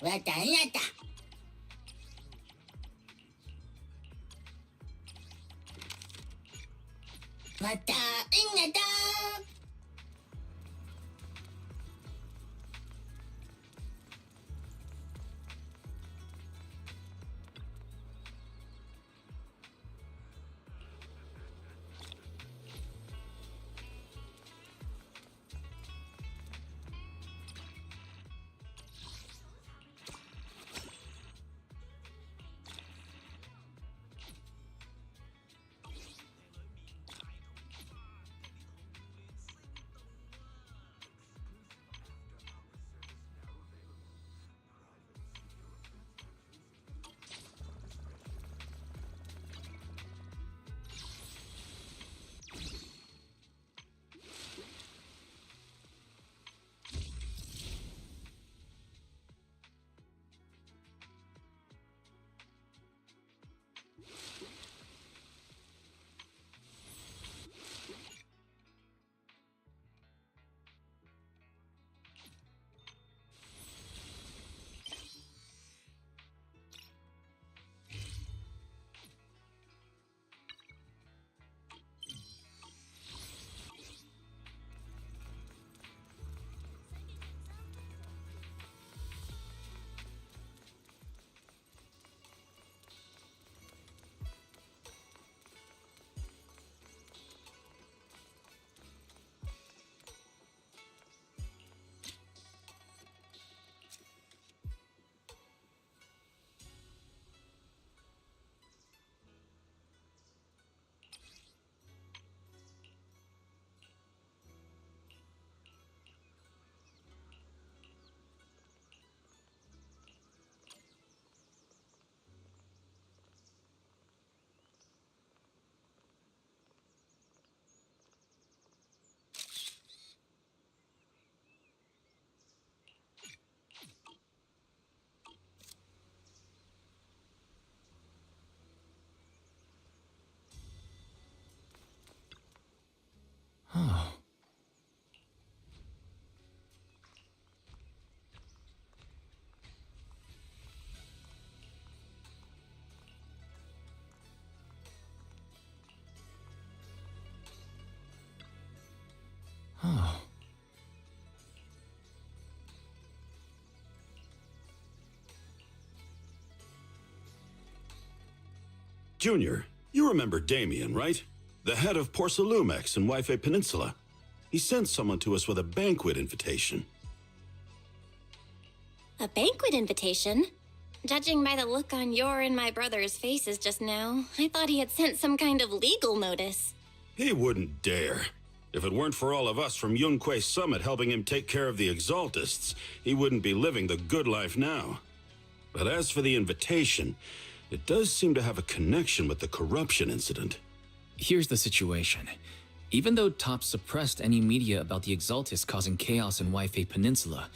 わたいなた。わたいなた。Oh. Oh. Junior, you remember Damien, right? The head of Porcelumex in Wife Peninsula. He sent someone to us with a banquet invitation. A banquet invitation? Judging by the look on your and my brother's faces just now, I thought he had sent some kind of legal notice. He wouldn't dare. If it weren't for all of us from Yunque Summit helping him take care of the Exaltists, he wouldn't be living the good life now. But as for the invitation, it does seem to have a connection with the corruption incident. Here's the situation. Even though Top suppressed any media about the Exaltists causing chaos in Wife Peninsula,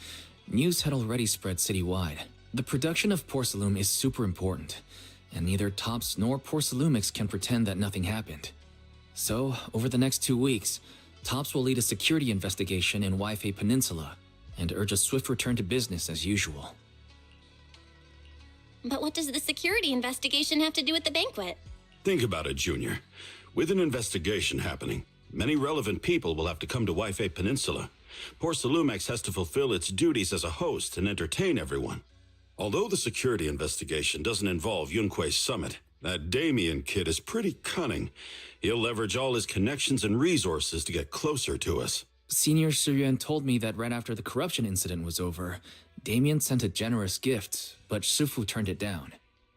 news had already spread citywide. The production of Porcelume is super important, and neither Tops nor Porcelumix can pretend that nothing happened. So, over the next 2 weeks, Tops will lead a security investigation in Wife Peninsula and urge a swift return to business as usual. But what does the security investigation have to do with the banquet? Think about it, Junior. With an investigation happening, many relevant people will have to come to Wife Peninsula. Porcelumex has to fulfill its duties as a host and entertain everyone. Although the security investigation doesn't involve Yunque Summit, that Damien kid is pretty cunning. He'll leverage all his connections and resources to get closer to us. Senior Suyuan told me that right after the corruption incident was over, Damien sent a generous gift, but Sufu turned it down.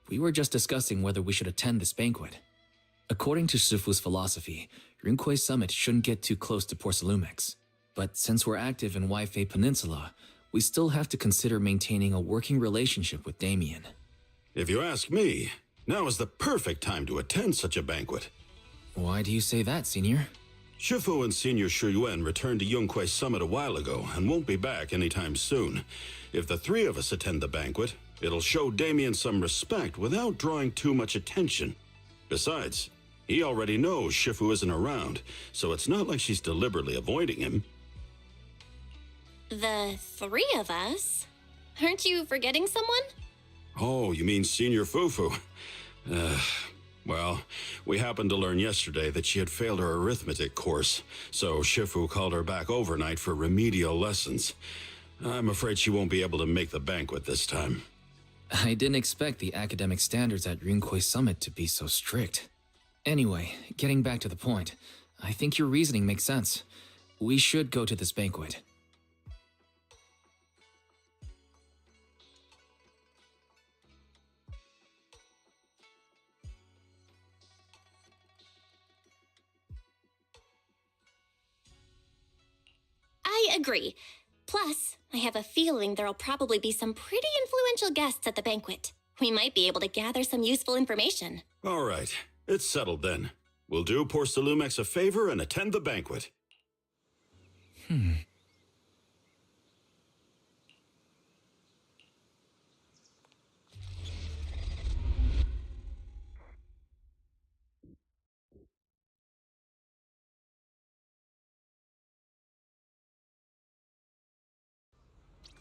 We were just discussing whether we should attend this banquet. According to Sufu's philosophy, Yunque Summit shouldn't get too close to Porcelumex. But since we're active in Wife Peninsula, we still have to consider maintaining a working relationship with Damien. If you ask me, now is the perfect time to attend such a banquet. Why do you say that, Senior? Shifu and Senior Shuyuan returned to Yunque Summit a while ago and won't be back anytime soon. If the three of us attend the banquet, it'll show Damien some respect without drawing too much attention. Besides, he already knows Shifu isn't around, so it's not like she's deliberately avoiding him. The three of us? Aren't you forgetting someone? Oh, you mean Senior Fufu? Uh, well, we happened to learn yesterday that she had failed her arithmetic course, so Shifu called her back overnight for remedial lessons. I'm afraid she won't be able to make the banquet this time. I didn't expect the academic standards at Yunquei Summit to be so strict. Anyway, getting back to the point, I think your reasoning makes sense. We should go to this banquet. I agree. Plus, I have a feeling there'll probably be some pretty influential guests at the banquet. We might be able to gather some useful information. All right, it's settled then. We'll do Porcelumex a favor and attend the banquet.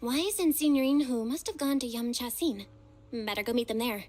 Wise and Signorine Hu must have gone to Yamchasin. Better go meet them there.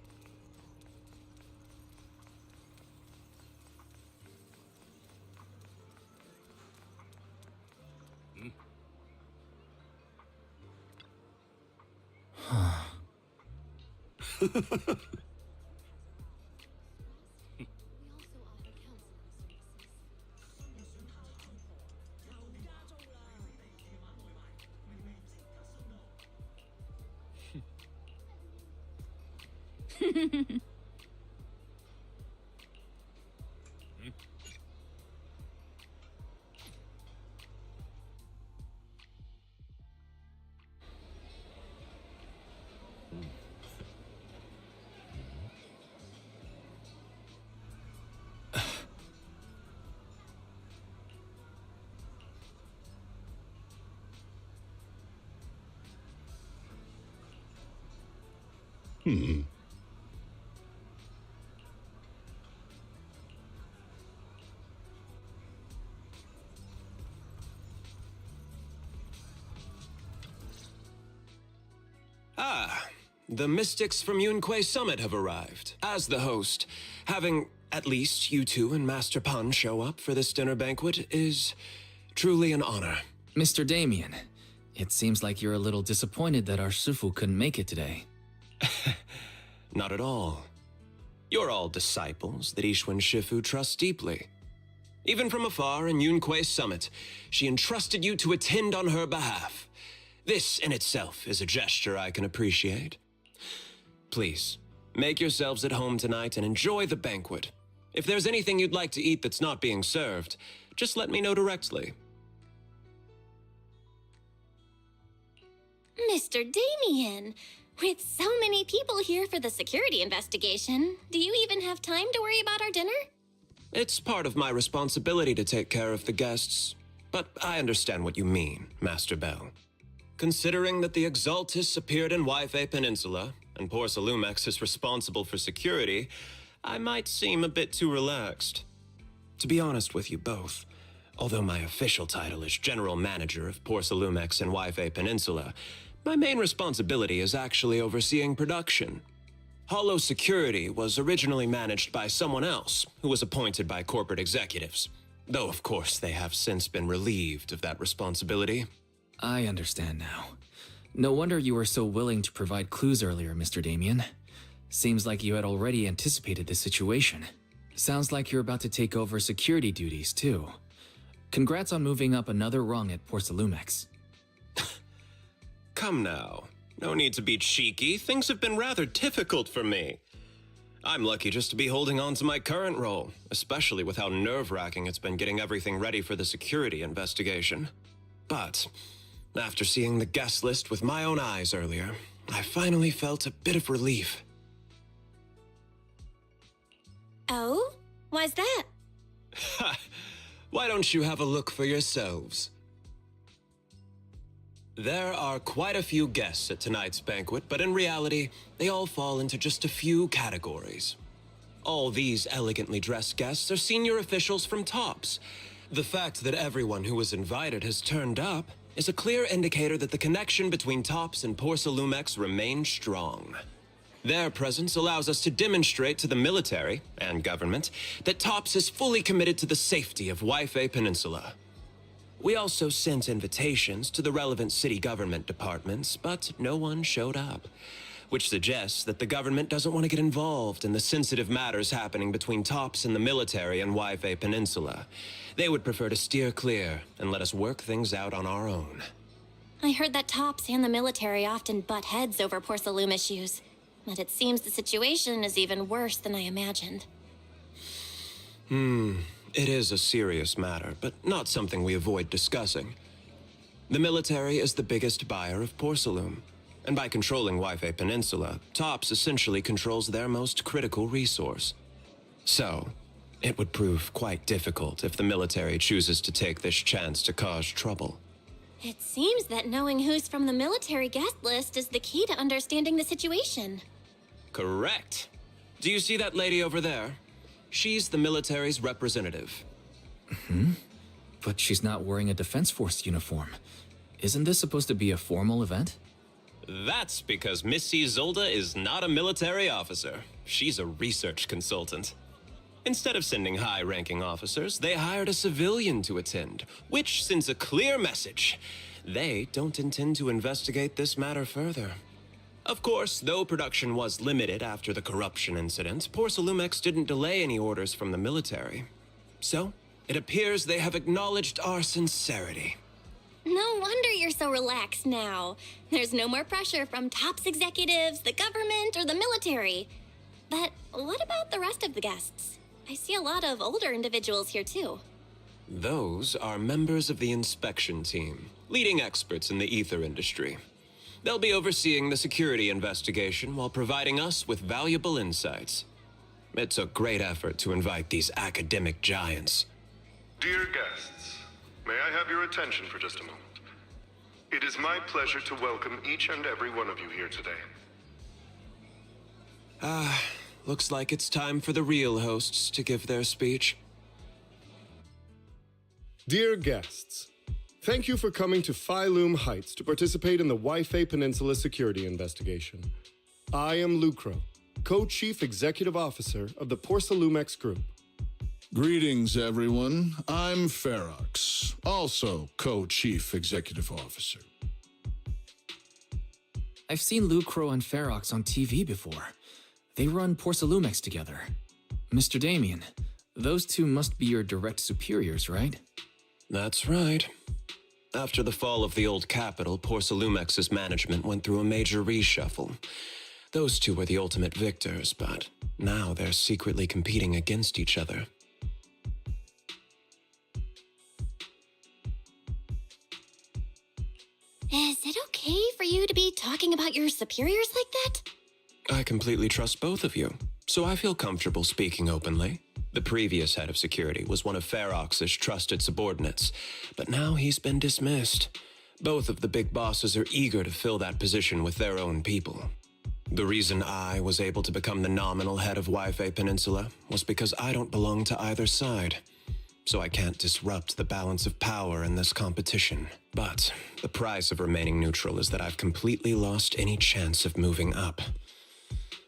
Ah, the mystics from Yunquei Summit have arrived. As the host, having at least you two and Master Pan show up for this dinner banquet is truly an honor. Mr. Damien, it seems like you're a little disappointed that our Shifu couldn't make it today. Not at all. You're all disciples that Ishwen Shifu trusts deeply. Even from afar in Yunquei Summit, she entrusted you to attend on her behalf. This in itself is a gesture I can appreciate. Please, make yourselves at home tonight and enjoy the banquet. If there's anything you'd like to eat that's not being served, just let me know directly. Mr. Damien, with so many people here for the security investigation, do you even have time to worry about our dinner? It's part of my responsibility to take care of the guests, but I understand what you mean, Master Bell. Considering that the Exaltis appeared in Waifei Peninsula, and Porcelumex is responsible for security, I might seem a bit too relaxed. To be honest with you both, although my official title is General Manager of Porcelumex and Waifei Peninsula, my main responsibility is actually overseeing production. Hollow Security was originally managed by someone else, who was appointed by corporate executives. Though, of course, they have since been relieved of that responsibility. I understand now. No wonder you were so willing to provide clues earlier, Mr. Damien. Seems like you had already anticipated the situation. Sounds like you're about to take over security duties, too. Congrats on moving up another rung at Porcelumex. Come now. No need to be cheeky. Things have been rather difficult for me. I'm lucky just to be holding on to my current role, especially with how nerve-wracking it's been getting everything ready for the security investigation. But after seeing the guest list with my own eyes earlier, I finally felt a bit of relief. Oh? Why's that? Why don't you have a look for yourselves? There are quite a few guests at tonight's banquet, but in reality, they all fall into just a few categories. All these elegantly dressed guests are senior officials from TOPS. The fact that everyone who was invited has turned up is a clear indicator that the connection between TOPS and Porcelumex remains strong. Their presence allows us to demonstrate to the military and government that TOPS is fully committed to the safety of Wi-Fi Peninsula. We also sent invitations to the relevant city government departments, but no one showed up, which suggests that the government doesn't want to get involved in the sensitive matters happening between TOPS and the military and Wi-Fi Peninsula. They would prefer to steer clear and let us work things out on our own. I heard that TOPS and the military often butt heads over Porcelume issues, but it seems the situation is even worse than I imagined. It is a serious matter, but not something we avoid discussing. The military is the biggest buyer of Porcelume, and by controlling Wi-Fi Peninsula, TOPS essentially controls their most critical resource. So, it would prove quite difficult if the military chooses to take this chance to cause trouble. It seems that knowing who's from the military guest list is the key to understanding the situation. Correct. Do you see that lady over there? She's the military's representative. But she's not wearing a Defense Force uniform. Isn't this supposed to be a formal event? That's because Missy Zolda is not a military officer. She's a research consultant. Instead of sending high-ranking officers, they hired a civilian to attend, which sends a clear message. They don't intend to investigate this matter further. Of course, though production was limited after the corruption incident, Porcelumex didn't delay any orders from the military. So, it appears they have acknowledged our sincerity. No wonder you're so relaxed now. There's no more pressure from TOPS executives, the government, or the military. But what about the rest of the guests? I see a lot of older individuals here too. Those are members of the inspection team, leading experts in the ether industry. They'll be overseeing the security investigation while providing us with valuable insights. It took great effort to invite these academic giants. Dear guests, may I have your attention for just a moment? It is my pleasure to welcome each and every one of you here today. Looks like it's time for the real hosts to give their speech. Dear guests, thank you for coming to Phylume Heights to participate in the Wi-Fi Peninsula security investigation. I am Lucro, Co-Chief Executive Officer of the Porcelumex Group. Greetings, everyone. I'm Ferox, also Co-Chief Executive Officer. I've seen Lucro and Ferox on TV before. They run Porcelumex together. Mr. Damien, those two must be your direct superiors, right? That's right. After the fall of the old capital, Porcelumex's management went through a major reshuffle. Those two were the ultimate victors, but now they're secretly competing against each other. Is it okay for you to be talking about your superiors like that? I completely trust both of you, so I feel comfortable speaking openly. The previous head of security was one of Ferox's trusted subordinates, but now he's been dismissed. Both of the big bosses are eager to fill that position with their own people. The reason I was able to become the nominal head of Wi-Fi Peninsula was because I don't belong to either side, so I can't disrupt the balance of power in this competition. But the price of remaining neutral is that I've completely lost any chance of moving up.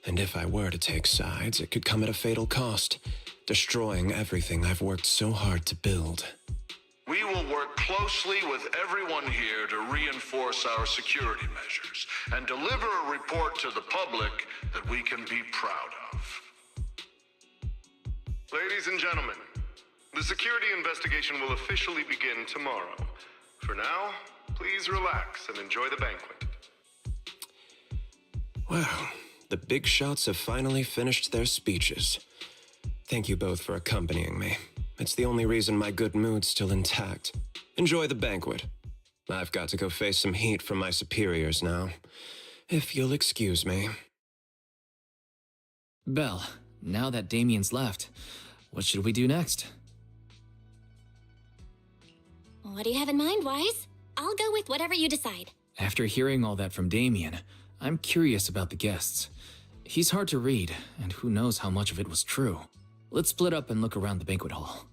And if I were to take sides, it could come at a fatal cost, destroying everything I've worked so hard to build. We will work closely with everyone here to reinforce our security measures and deliver a report to the public that we can be proud of. Ladies and gentlemen, the security investigation will officially begin tomorrow. For now, please relax and enjoy the banquet. Wow, the big shots have finally finished their speeches. Thank you both for accompanying me. It's the only reason my good mood's still intact. Enjoy the banquet. I've got to go face some heat from my superiors now. If you'll excuse me. Belle, now that Damien's left, what should we do next? What do you have in mind, Wise? I'll go with whatever you decide. After hearing all that from Damien, I'm curious about the guests. He's hard to read, and who knows how much of it was true. Let's split up and look around the banquet hall.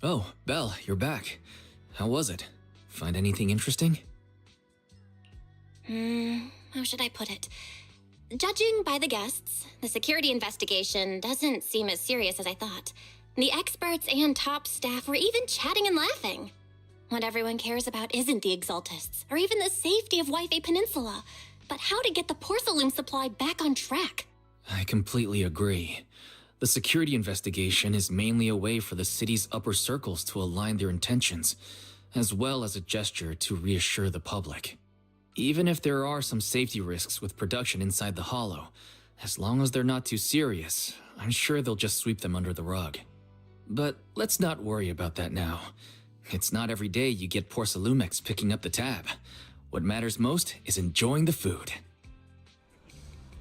Oh, Belle, you're back. How was it? Find anything interesting? How should I put it? Judging by the guests, the security investigation doesn't seem as serious as I thought. The experts and top staff were even chatting and laughing. What everyone cares about isn't the Exaltists, or even the safety of Wife Peninsula, but how to get the porcelain supply back on track. I completely agree. The security investigation is mainly a way for the city's upper circles to align their intentions. as well as a gesture to reassure the public. Even if there are some safety risks with production inside the Hollow, as long as they're not too serious, I'm sure they'll just sweep them under the rug. But let's not worry about that now. It's not every day you get Porcelumex picking up the tab. What matters most is enjoying the food.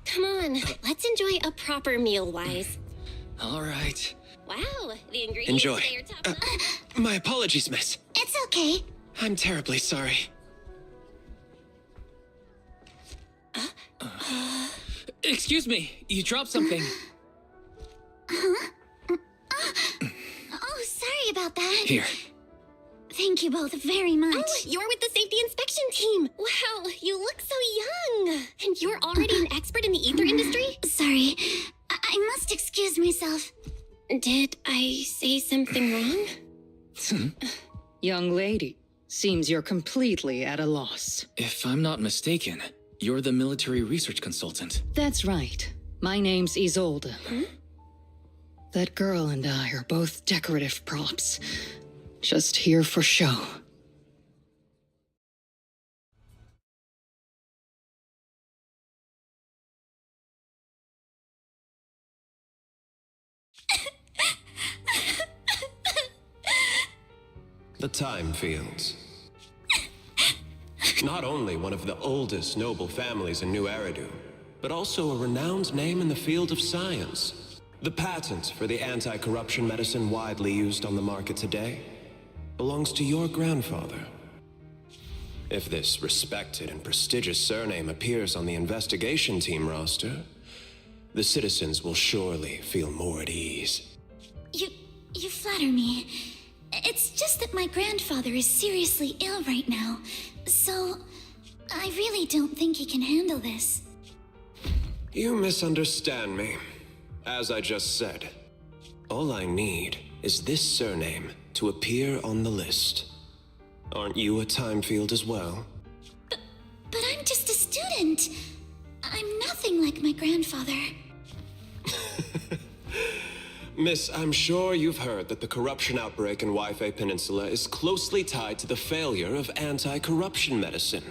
Come on, let's enjoy a proper meal, Wise. All right. Wow, the ingredients Enjoy. today are top notch. My apologies, miss. It's okay. I'm terribly sorry. Excuse me, you dropped something. Oh, sorry about that. Here. Thank you both very much. Oh, you're with the safety inspection team. Wow, you look so young. And you're already an expert in the ether industry? Sorry. I must excuse myself. Did I say something wrong? Young lady, seems you're completely at a loss. If I'm not mistaken, you're the military research consultant. That's right. My name's Isolde. That girl and I are both decorative props. Just here for show. The Time Fields. Not only one of the oldest noble families in New Eridu, but also a renowned name in the field of science. The patent for the anti-corruption medicine widely used on the market today belongs to your grandfather. If this respected and prestigious surname appears on the investigation team roster, the citizens will surely feel more at ease. You flatter me. It's just that my grandfather is seriously ill right now, so I really don't think he can handle this. You misunderstand me. As I just said, all I need is this surname to appear on the list. Aren't you a time field as well? But I'm just a student. I'm nothing like my grandfather. Miss, I'm sure you've heard that the corruption outbreak in Wi-Fi Peninsula is closely tied to the failure of anti-corruption medicine.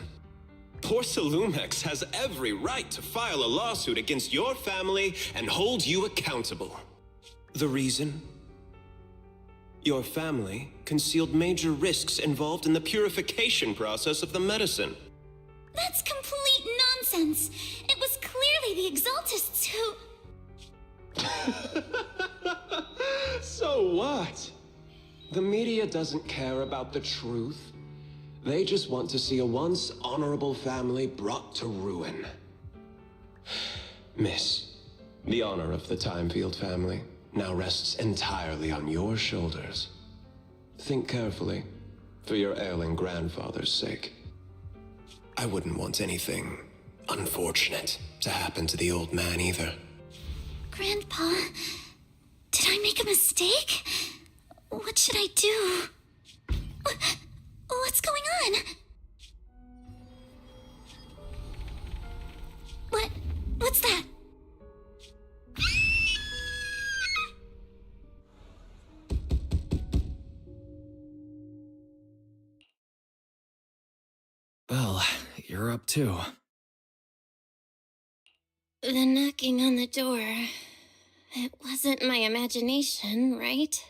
Porcelumex has every right to file a lawsuit against your family and hold you accountable. The reason? Your family concealed major risks involved in the purification process of the medicine. That's complete nonsense. It was clearly the Exaltists who... So what? The media doesn't care about the truth. They just want to see a once honorable family brought to ruin. Miss, the honor of the Timefield family now rests entirely on your shoulders. Think carefully, for your ailing grandfather's sake. I wouldn't want anything unfortunate to happen to the old man either. Grandpa, did I make a mistake? What should I do? What's going on? What's that? Well, you're up too. The knocking on the door. It wasn't my imagination, right?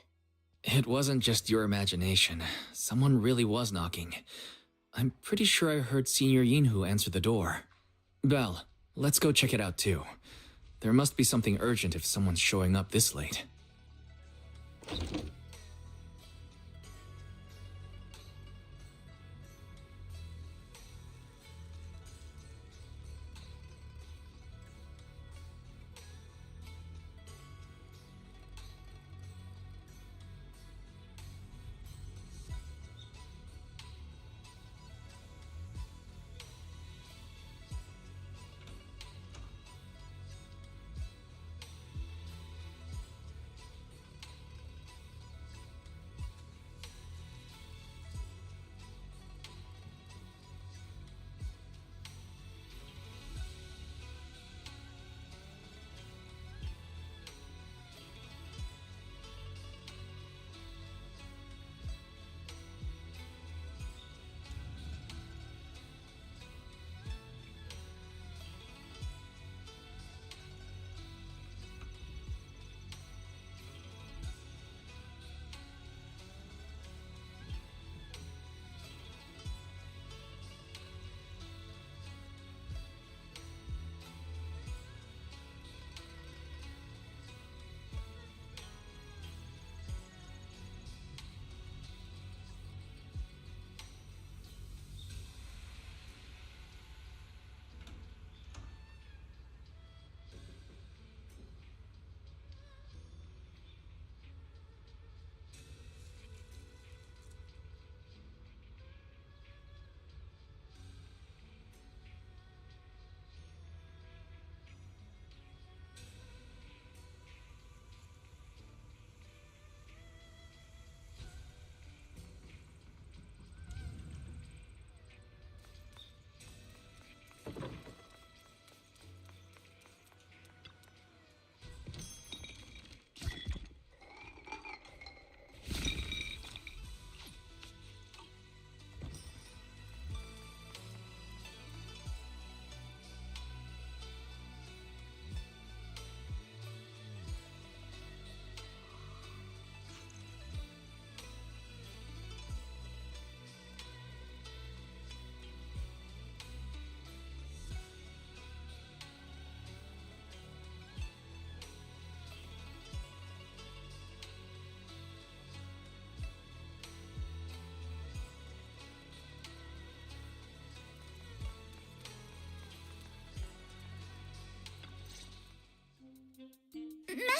It wasn't just your imagination. Someone really was knocking. I'm pretty sure I heard Senior Yinhu answer the door. Belle, let's go check it out too. There must be something urgent if someone's showing up this late.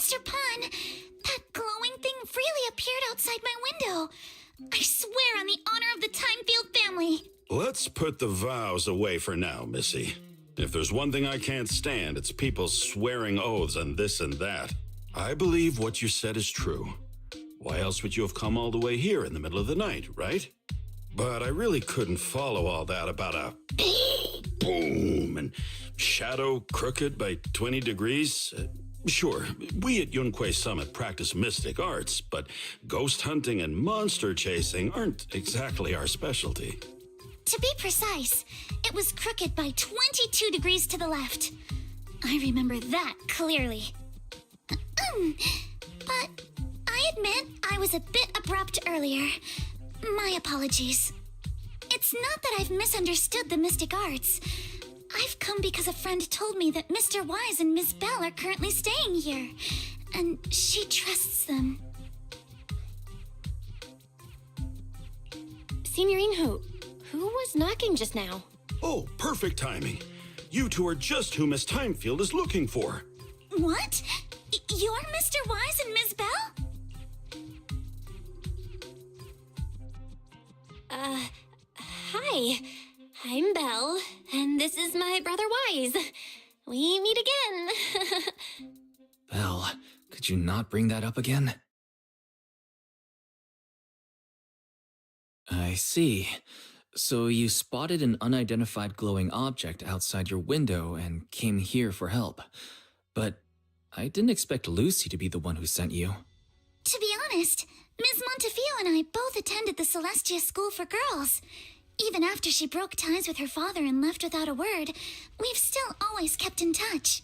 Master Pun, that glowing thing really appeared outside my window. I swear on the honor of the Timefield family. Let's put the vows away for now, Missy. If there's one thing I can't stand, it's people swearing oaths and this and that. I believe what you said is true. Why else would you have come all the way here in the middle of the night, right? But I really couldn't follow all that about a boom and shadow crooked by 20 degrees. Sure, we at Yunquei Summit practice mystic arts, but ghost hunting and monster chasing aren't exactly our specialty. To be precise, it was crooked by 22 degrees to the left. I remember that clearly. But I admit I was a bit abrupt earlier. My apologies. It's not that I've misunderstood the mystic arts. I've come because a friend told me that Mr. Wise and Miss Bell are currently staying here, and she trusts them. Signorine who was knocking just now? Oh, perfect timing. You two are just who Miss Timefield is looking for. What? You're Mr. Wise and Miss Bell? Hi. I'm Belle, and this is my brother Wise. We meet again. Belle, could you not bring that up again? I see. So you spotted an unidentified glowing object outside your window and came here for help. But I didn't expect Lucy to be the one who sent you. To be honest, Ms. Montefiore and I both attended the Celestia School for Girls. Even after she broke ties with her father and left without a word, we've still always kept in touch.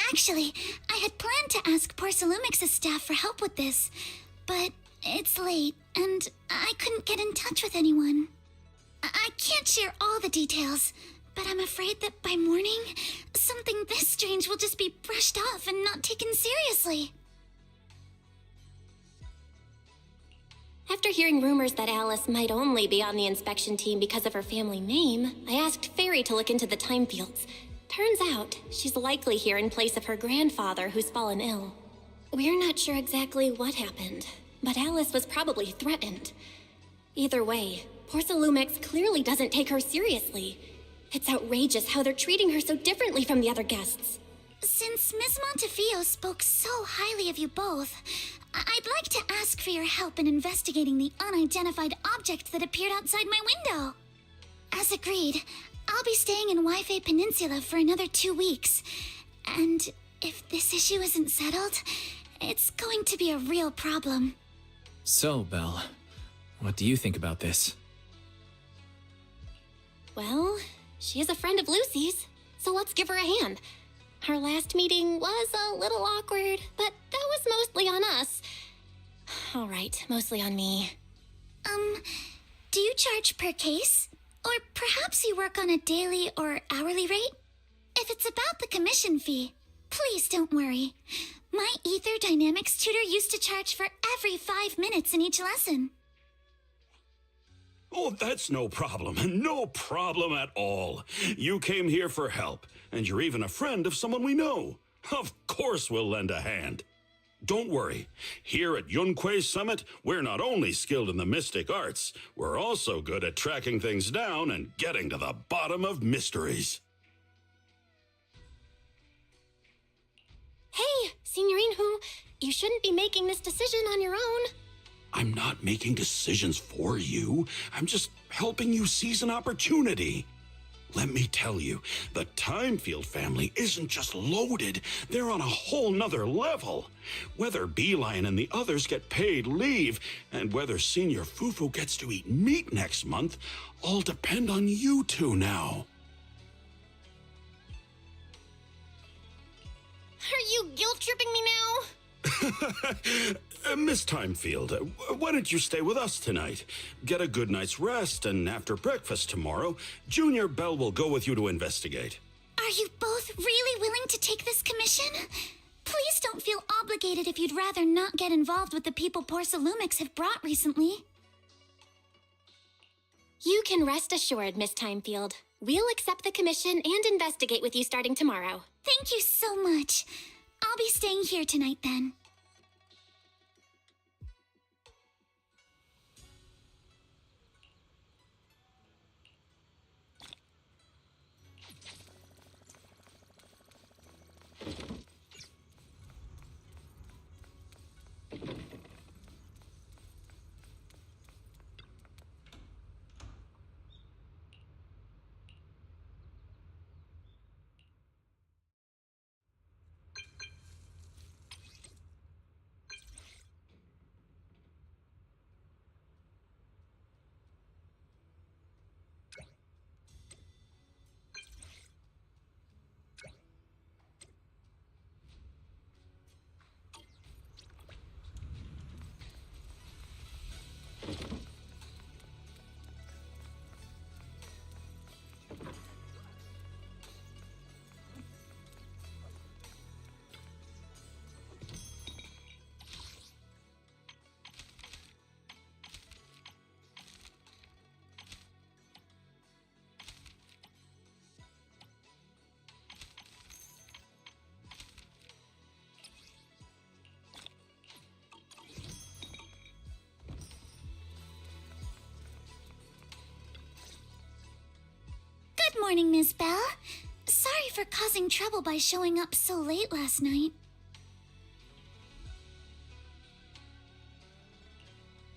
Actually, I had planned to ask Porcelumix's staff for help with this, but it's late, and I couldn't get in touch with anyone. I can't share all the details, but I'm afraid that by morning, something this strange will just be brushed off and not taken seriously. After hearing rumors that Alice might only be on the inspection team because of her family name, I asked Fairy to look into the Timefields. Turns out, she's likely here in place of her grandfather who's fallen ill. We're not sure exactly what happened, but Alice was probably threatened. Either way, Porcelumix clearly doesn't take her seriously. It's outrageous how they're treating her so differently from the other guests. Since Miss Montefiore spoke so highly of you both, I'd like to ask for your help in investigating the unidentified object that appeared outside my window. As agreed, I'll be staying in Wi-Fi Peninsula for another 2 weeks. And if this issue isn't settled, it's going to be a real problem. So, Belle, what do you think about this? Well, she is a friend of Lucy's, so let's give her a hand. Our last meeting was a little awkward, but that was mostly on us. All right, mostly on me. Do you charge per case? Or perhaps you work on a daily or hourly rate? If it's about the commission fee, please don't worry. My Ether Dynamics tutor used to charge for every 5 minutes in each lesson. Oh, that's no problem. No problem at all. You came here for help, and you're even a friend of someone we know. Of course we'll lend a hand. Don't worry. Here at Yunquei Summit, we're not only skilled in the mystic arts, we're also good at tracking things down and getting to the bottom of mysteries. Hey, Signorine Who, you shouldn't be making this decision on your own. I'm not making decisions for you. I'm just helping you seize an opportunity. Let me tell you, the Timefield family isn't just loaded. They're on a whole nother level. Whether Beeline and the others get paid leave, and whether Senior Fufu gets to eat meat next month, all depend on you two now. Are you guilt-tripping me now? Miss Timefield, why don't you stay with us tonight? Get a good night's rest, and after breakfast tomorrow, Junior Bell will go with you to investigate. Are you both really willing to take this commission? Please don't feel obligated if you'd rather not get involved with the people Porcelumix have brought recently. You can rest assured, Miss Timefield. We'll accept the commission and investigate with you starting tomorrow. Thank you so much. I'll I'll be staying here tonight then. Good morning, Miss Bell. Sorry for causing trouble by showing up so late last night.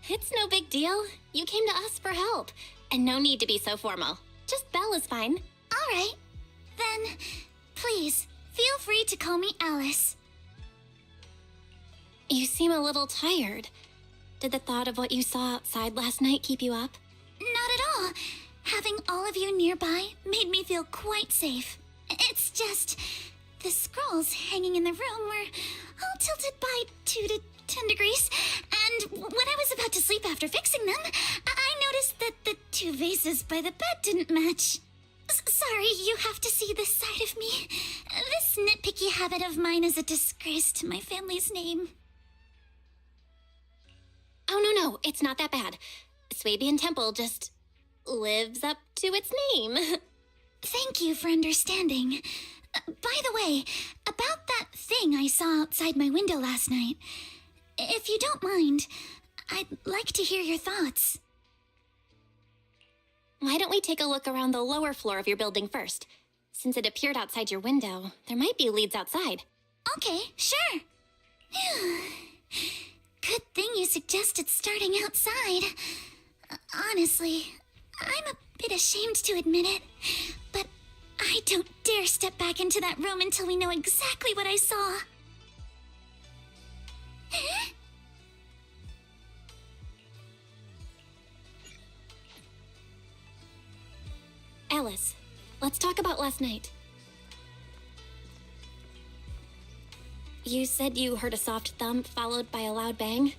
It's no big deal. You came to us for help. And no need to be so formal. Just Belle is fine. All right. Then, please, feel free to call me Alice. You seem a little tired. Did the thought of what you saw outside last night keep you up? Not at all. Having all of you nearby made me feel quite safe. It's just, the scrolls hanging in the room were all tilted by 2 to 10 degrees, and when I was about to sleep after fixing them, I noticed that the 2 vases by the bed didn't match. Sorry, you have to see this side of me. This nitpicky habit of mine is a disgrace to my family's name. Oh, no, it's not that bad. Swabian Temple just lives up to its name. Thank you for understanding. By the way, about that thing I saw outside my window last night, if you don't mind, I'd like to hear your thoughts. Why don't we take a look around the lower floor of your building first? Since it appeared outside your window, there might be leads outside. Okay, sure. Good thing you suggested starting outside. Honestly, I'm a bit ashamed to admit it, but I don't dare step back into that room until we know exactly what I saw. Alice, let's talk about last night. You said you heard a soft thump followed by a loud bang?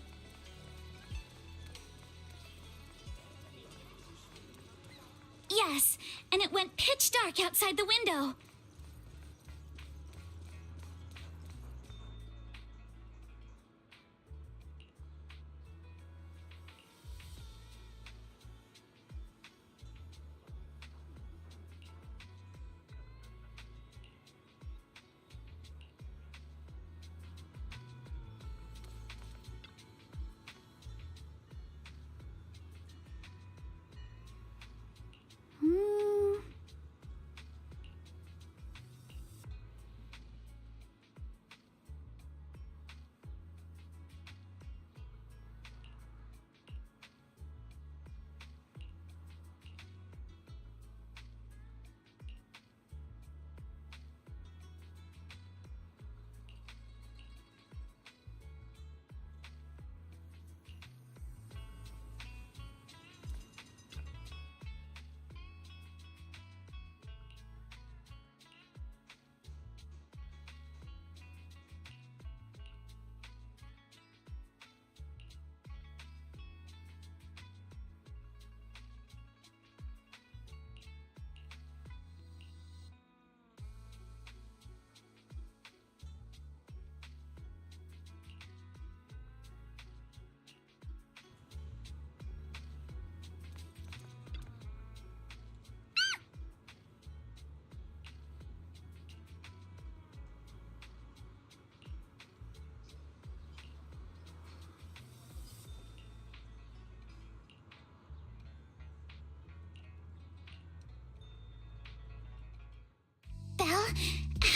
Yes, and it went pitch dark outside the window.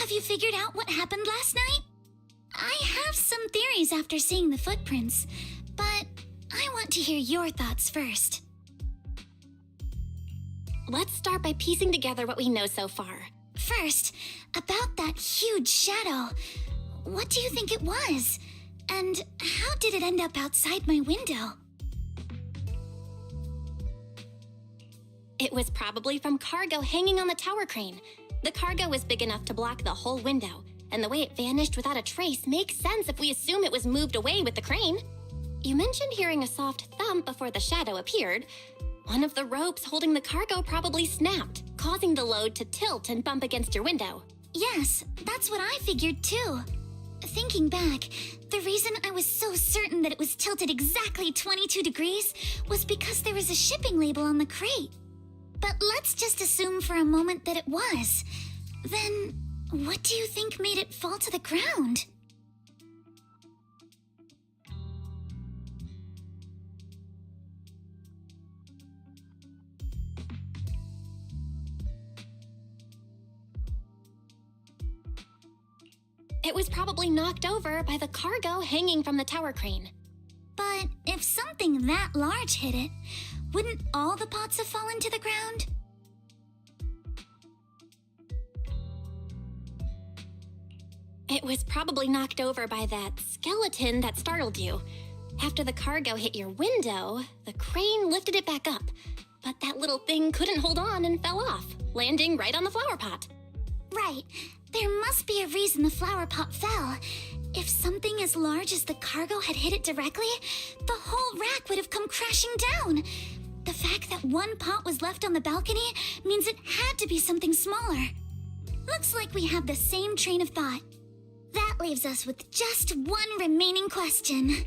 Have you figured out what happened last night? I have some theories after seeing the footprints, but I want to hear your thoughts first. Let's start by piecing together what we know so far. First, about that huge shadow. What do you think it was? And how did it end up outside my window? It was probably from cargo hanging on the tower crane. The cargo was big enough to block the whole window, and the way it vanished without a trace makes sense if we assume it was moved away with the crane. You mentioned hearing a soft thump before the shadow appeared. One of the ropes holding the cargo probably snapped, causing the load to tilt and bump against your window. Yes, that's what I figured too. Thinking back, the reason I was so certain that it was tilted exactly 22 degrees was because there was a shipping label on the crate. But let's just assume for a moment that it was. Then, what do you think made it fall to the ground? It was probably knocked over by the cargo hanging from the tower crane. But if something that large hit it, wouldn't all the pots have fallen to the ground? It was probably knocked over by that skeleton that startled you. After the cargo hit your window, the crane lifted it back up. But that little thing couldn't hold on and fell off, landing right on the flower pot. Right. There must be a reason the flower pot fell. If something as large as the cargo had hit it directly, the whole rack would have come crashing down. The fact that one pot was left on the balcony means it had to be something smaller. Looks like we have the same train of thought. That leaves us with just one remaining question.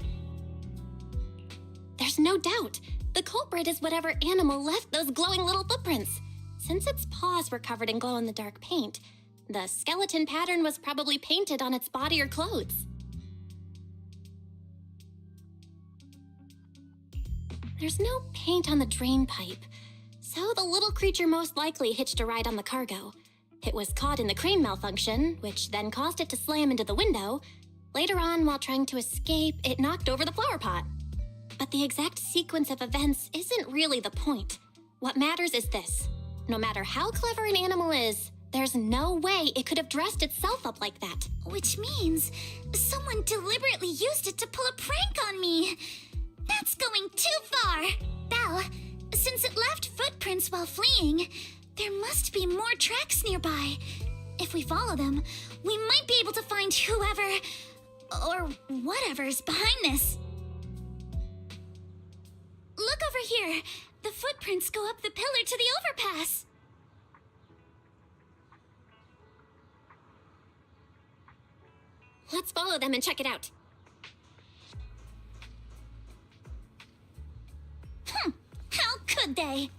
There's no doubt. The culprit is whatever animal left those glowing little footprints. Since its paws were covered in glow-in-the-dark paint, the skeleton pattern was probably painted on its body or clothes. There's no paint on the drain pipe, so the little creature most likely hitched a ride on the cargo. It was caught in the crane malfunction, which then caused it to slam into the window. Later on, while trying to escape, it knocked over the flower pot. But the exact sequence of events isn't really the point. What matters is this. No matter how clever an animal is, there's no way it could have dressed itself up like that. Which means someone deliberately used it to pull a prank on me. That's going too far. Belle, since it left footprints while fleeing, there must be more tracks nearby. If we follow them, we might be able to find whoever or whatever's behind this. Look over here. The footprints go up the pillar to the overpass. Let's follow them and check it out. How could they?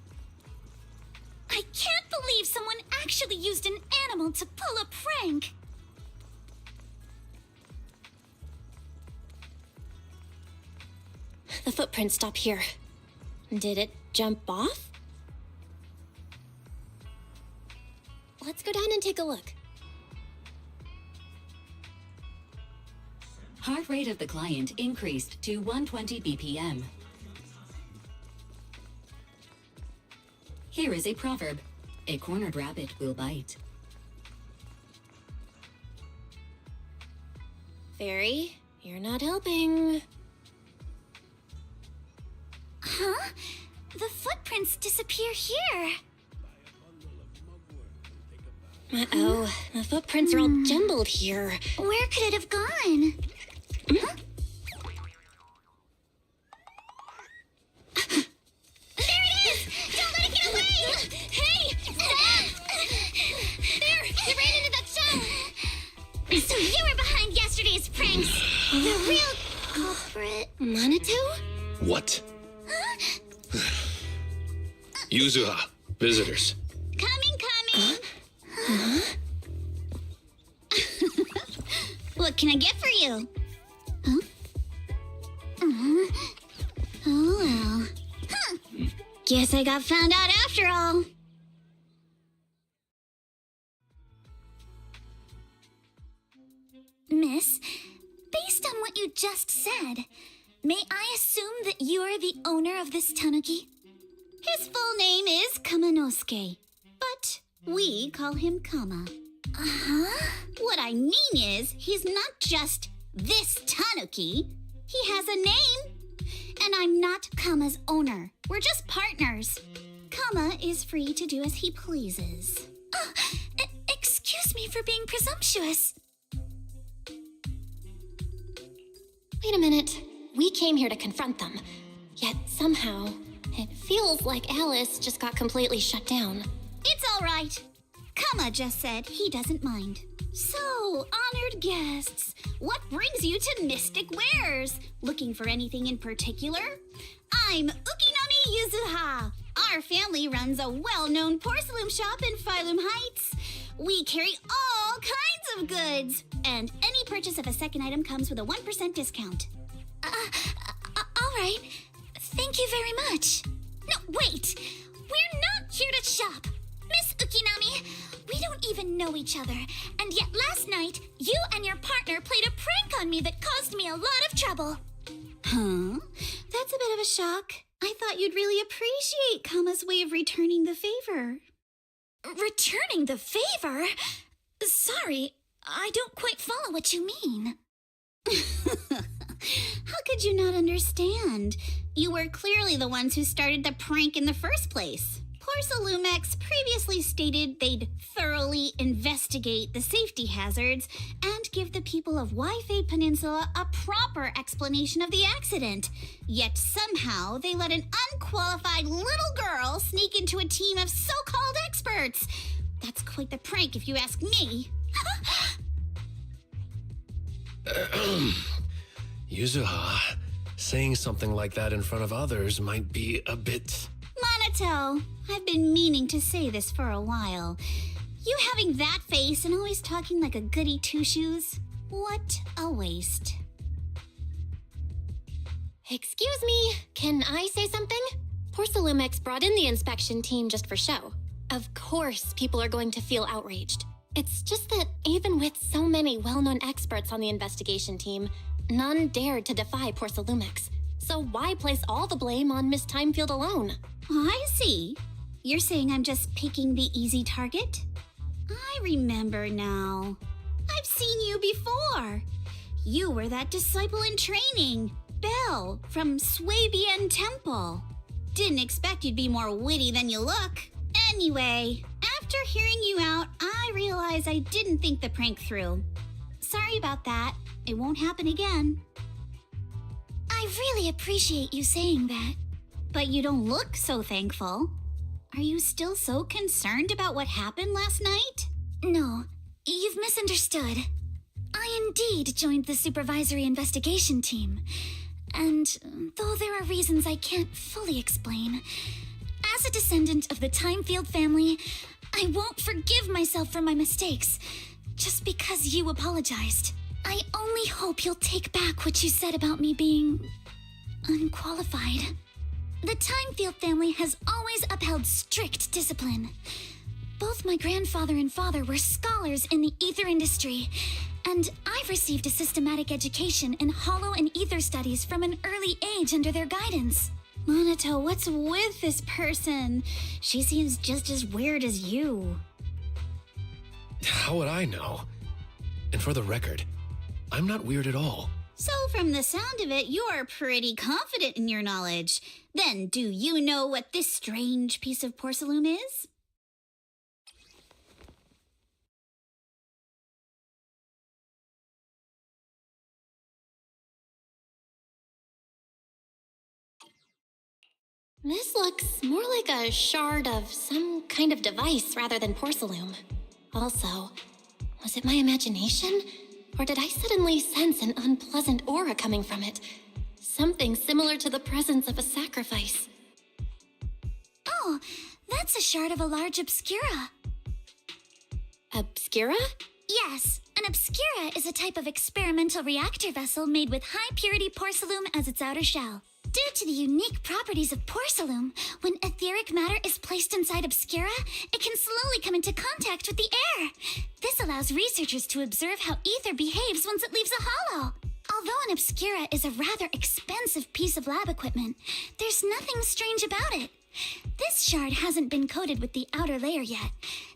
I can't believe someone actually used an animal to pull a prank. The footprints stop here. Did it jump off? Let's go down and take a look. Heart rate of the client increased to 120 BPM. Here is a proverb. A cornered rabbit will bite. Fairy, you're not helping. Huh? The footprints disappear here. Uh-oh, the footprints are all jumbled here. Where could it have gone? Huh? There it is! Don't let it get away! Hey! There! It ran into that shell! So you were behind yesterday's pranks. The real culprit. Manitou? What? Yuzuha, visitors. Coming. What can I get for you? Huh? Oh well. Huh. Guess I got found out after all. Miss, based on what you just said, may I assume that you are the owner of this tanuki? His full name is Kamanosuke, but we call him Kama. Uh-huh. What I mean is, he's not just this tanuki. He has a name. And I'm not Kama's owner. We're just partners. Kama is free to do as he pleases. Excuse me for being presumptuous. Wait a minute. We came here to confront them. Yet somehow, it feels like Alice just got completely shut down. It's all right. Kama just said he doesn't mind. So, honored guests, what brings you to Mystic Wares? Looking for anything in particular? I'm Ukinami Yuzuha. Our family runs a well-known porcelain shop in Phylum Heights. We carry all kinds of goods, and any purchase of a second item comes with a 1% discount. All right. Thank you very much. No, wait. We're not here to shop. Miss Ukinami, we don't even know each other, and yet last night, you and your partner played a prank on me that caused me a lot of trouble. Huh? That's a bit of a shock. I thought you'd really appreciate Kama's way of returning the favor. Returning the favor? Sorry, I don't quite follow what you mean. How could you not understand? You were clearly the ones who started the prank in the first place. Porcelumex previously stated they'd thoroughly investigate the safety hazards and give the people of Waifei Peninsula a proper explanation of the accident. Yet somehow they let an unqualified little girl sneak into a team of so-called experts. That's quite the prank if you ask me. Yuzuha, saying something like that in front of others might be a bit... Monato, I've been meaning to say this for a while. You having that face and always talking like a goody two-shoes? What a waste. Excuse me, can I say something? Porcelumex brought in the inspection team just for show. Of course, people are going to feel outraged. It's just that even with so many well-known experts on the investigation team, none dared to defy Porcelumex. So why place all the blame on Miss Timefield alone? I see. You're saying I'm just picking the easy target? I remember now. I've seen you before. You were that disciple in training, Belle, from Swabian Temple. Didn't expect you'd be more witty than you look. Anyway, after hearing you out, I realized I didn't think the prank through. Sorry about that. It won't happen again. I really appreciate you saying that. But you don't look so thankful. Are you still so concerned about what happened last night? No, you've misunderstood. I indeed joined the supervisory investigation team. And though there are reasons I can't fully explain, as a descendant of the Timefield family, I won't forgive myself for my mistakes just because you apologized. I only hope you'll take back what you said about me being unqualified. The Timefield family has always upheld strict discipline. Both my grandfather and father were scholars in the ether industry, and I've received a systematic education in hollow and ether studies from an early age under their guidance. Monato, what's with this person? She seems just as weird as you. How would I know? And for the record, I'm not weird at all. So from the sound of it, you're pretty confident in your knowledge. Then do you know what this strange piece of porcelain is? This looks more like a shard of some kind of device rather than porcelain. Also, was it my imagination? Or did I suddenly sense an unpleasant aura coming from it? Something similar to the presence of a sacrifice. Oh, that's a shard of a large obscura. Obscura? Yes, an obscura is a type of experimental reactor vessel made with high-purity porcelain as its outer shell. Due to the unique properties of porcelain, when etheric matter is placed inside Obscura, it can slowly come into contact with the air. This allows researchers to observe how ether behaves once it leaves a hollow. Although an Obscura is a rather expensive piece of lab equipment, there's nothing strange about it. This shard hasn't been coated with the outer layer yet.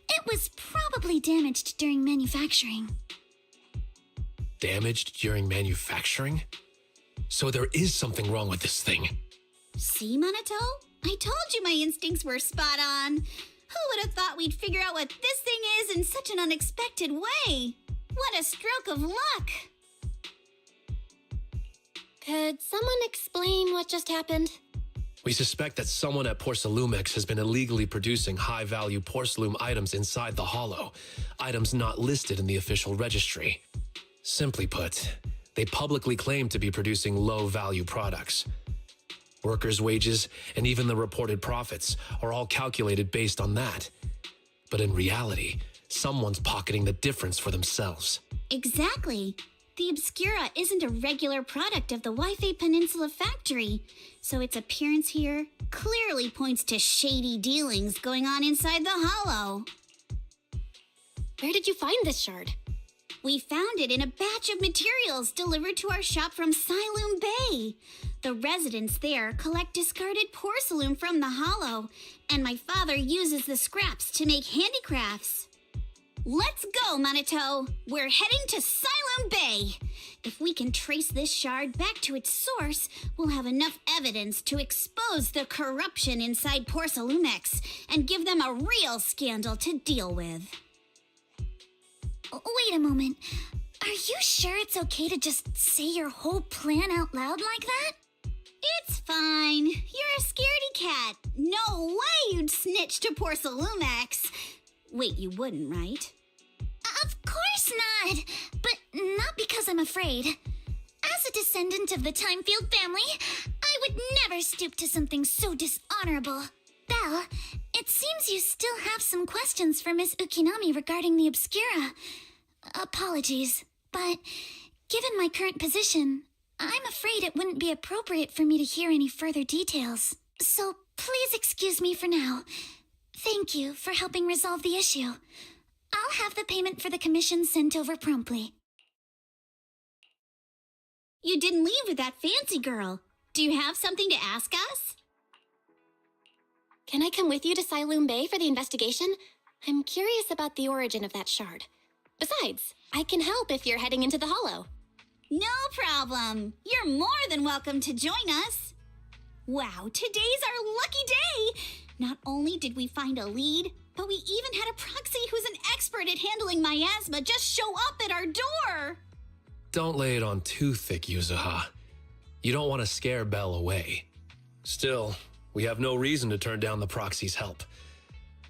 It was probably damaged during manufacturing. Damaged during manufacturing? So there is something wrong with this thing. See, Minato? I told you my instincts were spot on. Who would have thought we'd figure out what this thing is in such an unexpected way? What a stroke of luck! Could someone explain what just happened? We suspect that someone at Porcelumex has been illegally producing high-value porcelain items inside the hollow, items not listed in the official registry. Simply put, they publicly claim to be producing low-value products. Workers' wages and even the reported profits are all calculated based on that. But in reality, someone's pocketing the difference for themselves. Exactly. The Obscura isn't a regular product of the Wi-Fi Peninsula factory, so its appearance here clearly points to shady dealings going on inside the hollow. Where did you find this shard? We found it in a batch of materials delivered to our shop from Siloam Bay. The residents there collect discarded porcelain from the hollow, and my father uses the scraps to make handicrafts. Let's go, Minato! We're heading to Siloam Bay! If we can trace this shard back to its source, we'll have enough evidence to expose the corruption inside Porcelumex and give them a real scandal to deal with. Wait a moment. Are you sure it's okay to just say your whole plan out loud like that? It's fine. You're a scaredy cat. No way you'd snitch to Porcelumex. Wait, you wouldn't, right? Of course not! But not because I'm afraid. As a descendant of the Timefield family, I would never stoop to something so dishonorable. Belle, it seems you still have some questions for Miss Ukinami regarding the Obscura. Apologies, but given my current position, I'm afraid it wouldn't be appropriate for me to hear any further details. So please excuse me for now. Thank you for helping resolve the issue. I'll have the payment for the commission sent over promptly. You didn't leave with that fancy girl. Do you have something to ask us? Can I come with you to Siloam Bay for the investigation? I'm curious about the origin of that shard. Besides, I can help if you're heading into the hollow. No problem. You're more than welcome to join us. Wow, today's our lucky day. Not only did we find a lead, but we even had a proxy who's an expert at handling miasma just show up at our door. Don't lay it on too thick, Yuzuha. You don't want to scare Belle away. Still, we have no reason to turn down the proxy's help.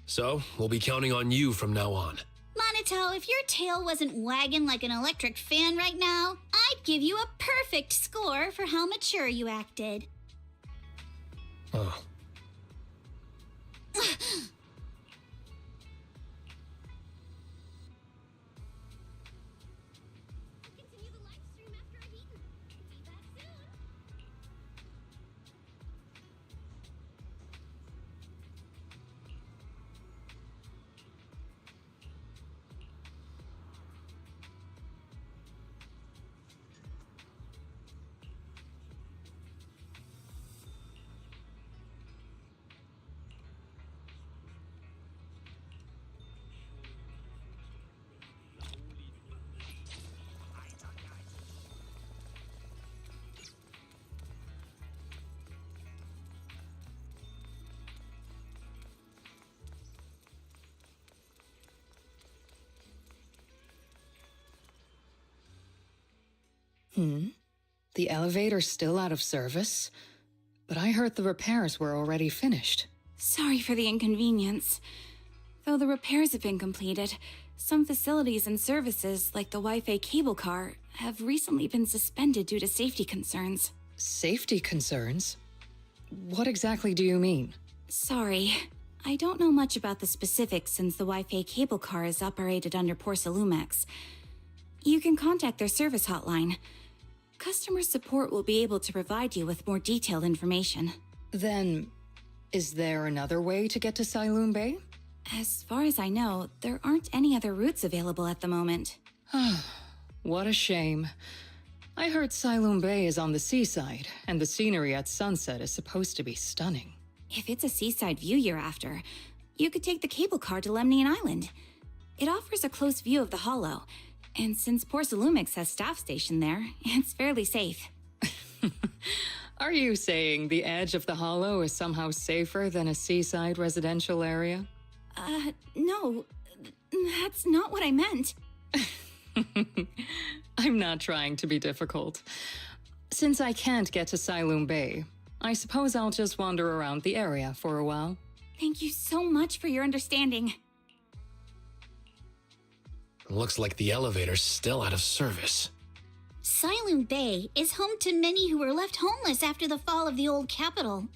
So, we'll be counting on you from now on. Minato, if your tail wasn't wagging like an electric fan right now, I'd give you a perfect score for how mature you acted. Oh. The elevator's still out of service? But I heard the repairs were already finished. Sorry for the inconvenience. Though the repairs have been completed, some facilities and services, like the Wi-Fi cable car, have recently been suspended due to safety concerns. Safety concerns? What exactly do you mean? Sorry. I don't know much about the specifics since the Wi-Fi cable car is operated under Porcelumex. You can contact their service hotline. Customer support will be able to provide you with more detailed information. Then, is there another way to get to Siloon Bay? As far as I know, there aren't any other routes available at the moment. What a shame. I heard Siloon Bay is on the seaside, and the scenery at sunset is supposed to be stunning. If it's a seaside view you're after, you could take the cable car to Lemnian Island. It offers a close view of the Hollow, and since Porcelumix has staff stationed there, it's fairly safe. Are you saying the edge of the Hollow is somehow safer than a seaside residential area? No, that's not what I meant. I'm not trying to be difficult. Since I can't get to Siloon Bay, I suppose I'll just wander around the area for a while. Thank you so much for your understanding. Looks like the elevator's still out of service. Siloon Bay is home to many who were left homeless after the fall of the old capital.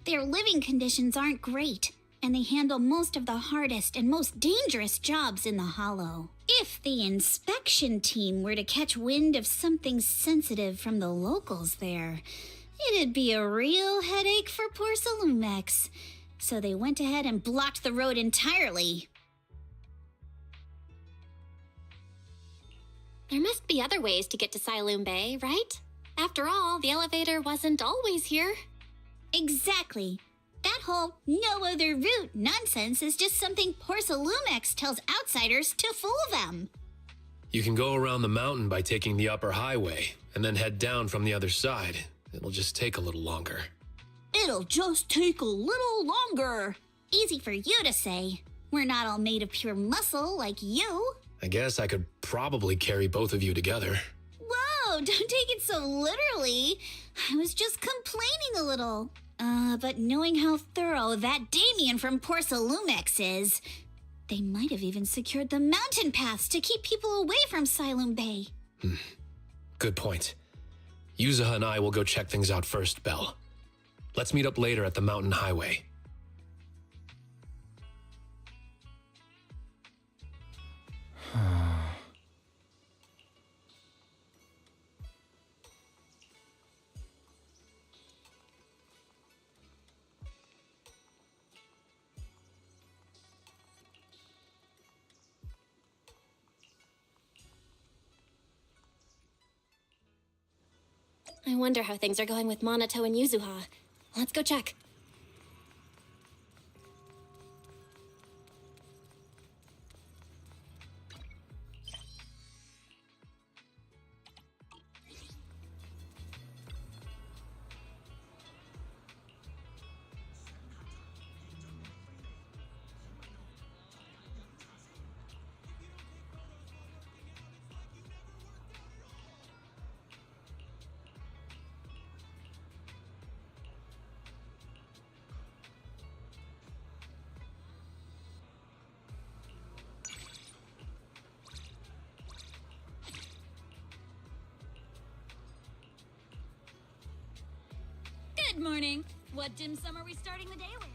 Their living conditions aren't great, and they handle most of the hardest and most dangerous jobs in the Hollow. If the inspection team were to catch wind of something sensitive from the locals there, it'd be a real headache for Porcelumix. So they went ahead and blocked the road entirely. There must be other ways to get to Siloon Bay, right? After all, the elevator wasn't always here. Exactly. That whole no other route nonsense is just something Porcelumix tells outsiders to fool them. You can go around the mountain by taking the upper highway, and then head down from the other side. It'll just take a little longer. It'll just take a little longer. Easy for you to say. We're not all made of pure muscle like you. I guess I could probably carry both of you together. Whoa, don't take it so literally. I was just complaining a little. But knowing how thorough that Damien from Porcelumix is, they might have even secured the mountain paths to keep people away from Siloon Bay. Good point. Yuzuha and I will go check things out first, Belle. Let's meet up later at the mountain highway. I wonder how things are going with Monato and Yuzuha. Let's go check. Good morning. What dim sum are we starting the day with?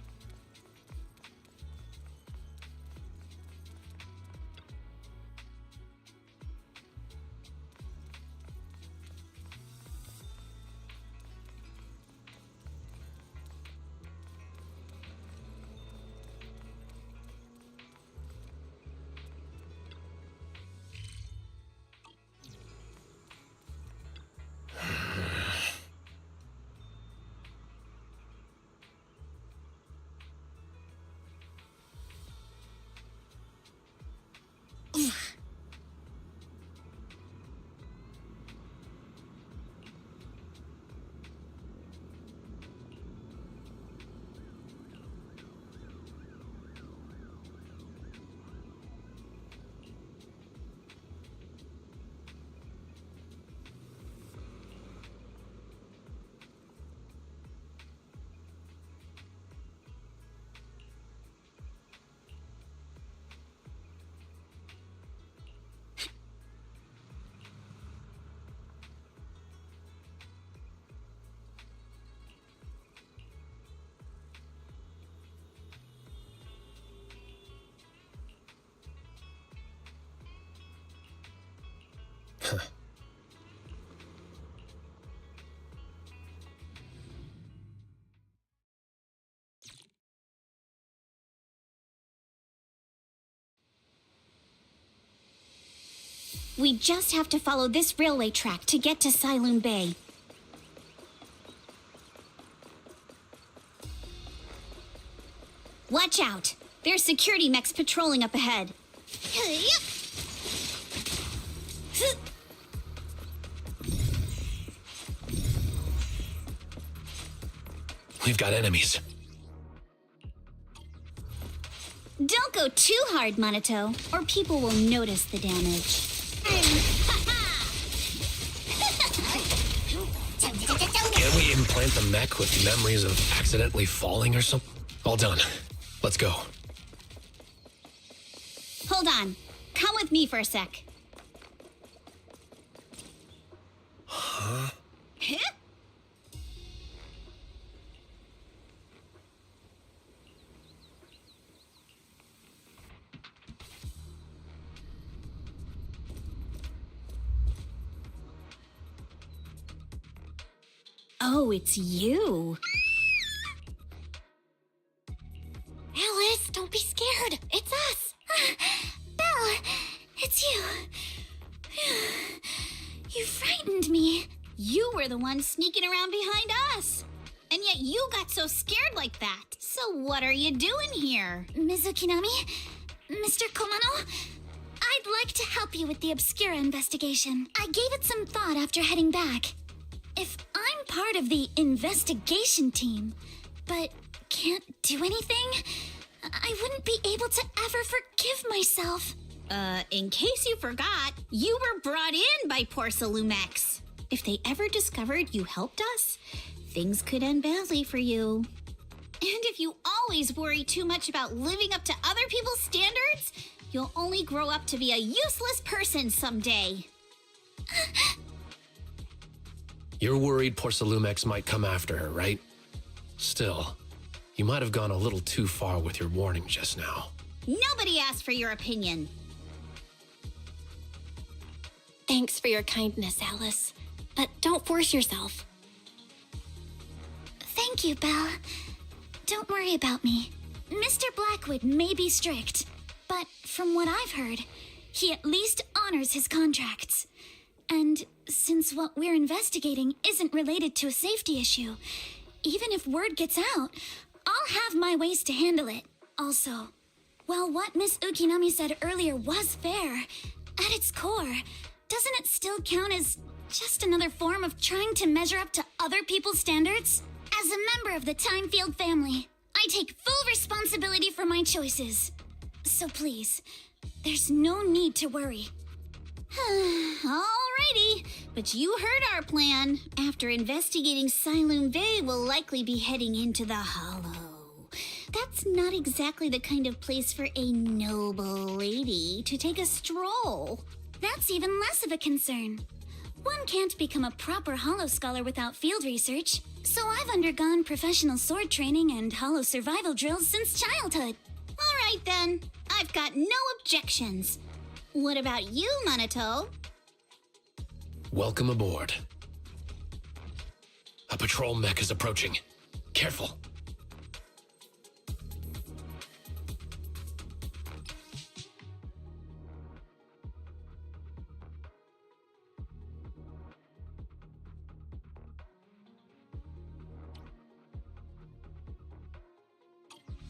We just have to follow this railway track to get to Siloon Bay. Watch out! There's security mechs patrolling up ahead. We've got enemies. Don't go too hard, Monato, or people will notice the damage. Can't we implant the mech with memories of accidentally falling or something? All done. Let's go. Hold on. Come with me for a sec. Huh? Huh? Oh, it's you. Alice, don't be scared. It's us. Belle, it's you. You frightened me. You were the one sneaking around behind us. And yet you got so scared like that. So what are you doing here? Ms. Ukinami, Mr. Komano, I'd like to help you with the Obscura investigation. I gave it some thought after heading back. If I'm part of the investigation team, but can't do anything, I wouldn't be able to ever forgive myself. In case you forgot, you were brought in by Porcelumex. If they ever discovered you helped us, things could end badly for you. And if you always worry too much about living up to other people's standards, you'll only grow up to be a useless person someday. You're worried Porcelumex might come after her, right? Still, you might have gone a little too far with your warning just now. Nobody asked for your opinion. Thanks for your kindness, Alice. But don't force yourself. Thank you, Belle. Don't worry about me. Mr. Blackwood may be strict, but from what I've heard, he at least honors his contracts. And since what we're investigating isn't related to a safety issue, even if word gets out, I'll have my ways to handle it. Also, while what Miss Ukinami said earlier was fair, at its core, doesn't it still count as just another form of trying to measure up to other people's standards? As a member of the Timefield family, I take full responsibility for my choices. So please, there's no need to worry. Alrighty, but you heard our plan. After investigating Siloon Bay, we'll likely be heading into the Hollow. That's not exactly the kind of place for a noble lady to take a stroll. That's even less of a concern. One can't become a proper Hollow scholar without field research, so I've undergone professional sword training and Hollow survival drills since childhood. Alright then, I've got no objections. What about you, Monato? Welcome aboard. A patrol mech is approaching. Careful.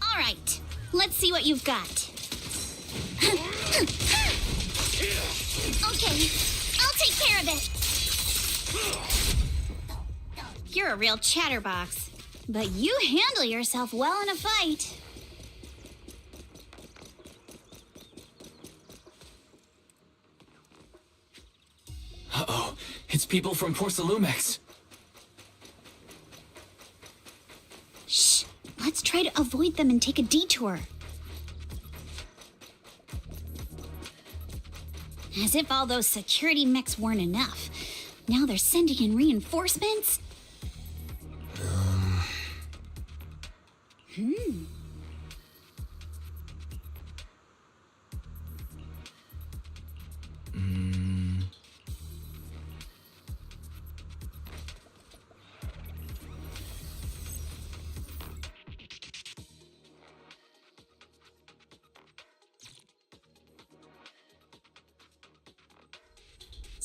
Alright, let's see what you've got. Okay, I'll take care of it. You're a real chatterbox, but you handle yourself well in a fight. Uh-oh, it's people from Porcelumex. Shh, let's try to avoid them and take a detour. As if all those security mechs weren't enough. Now they're sending in reinforcements?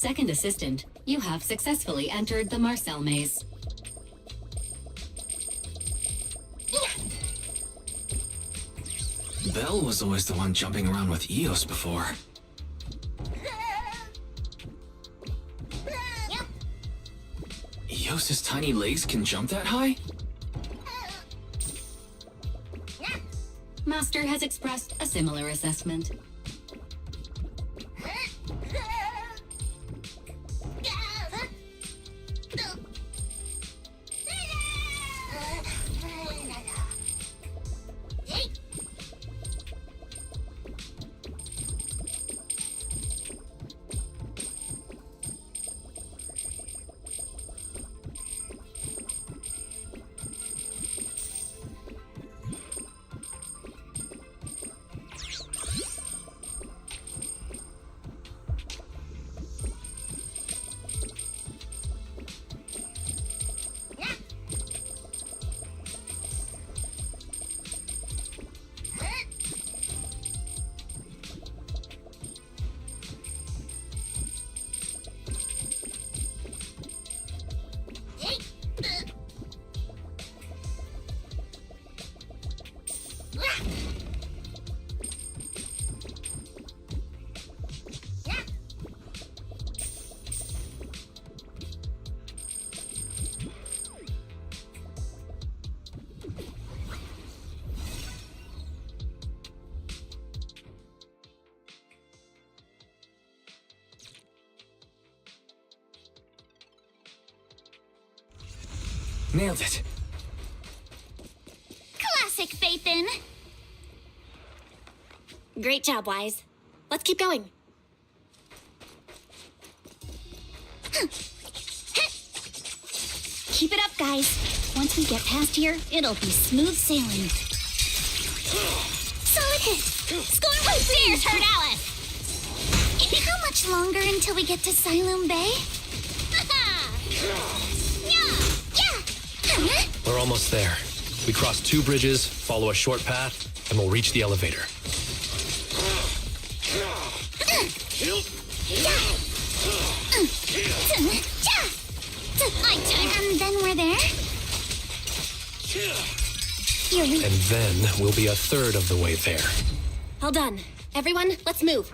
Second assistant, you have successfully entered the Marcel maze. Belle was always the one jumping around with Eos before. Eos's tiny legs can jump that high? Master has expressed a similar assessment. Nailed it. Classic, Phaethon. Great job, Wise. Let's keep going. Keep it up, guys. Once we get past here, it'll be smooth sailing. Solid hit. Score with Cheers, Herd Alice! How much longer until we get to Siloam Bay? We're almost there. We cross 2 bridges, follow a short path, and we'll reach the elevator. And then we're there? And then we'll be a third of the way there. All done. Everyone, let's move.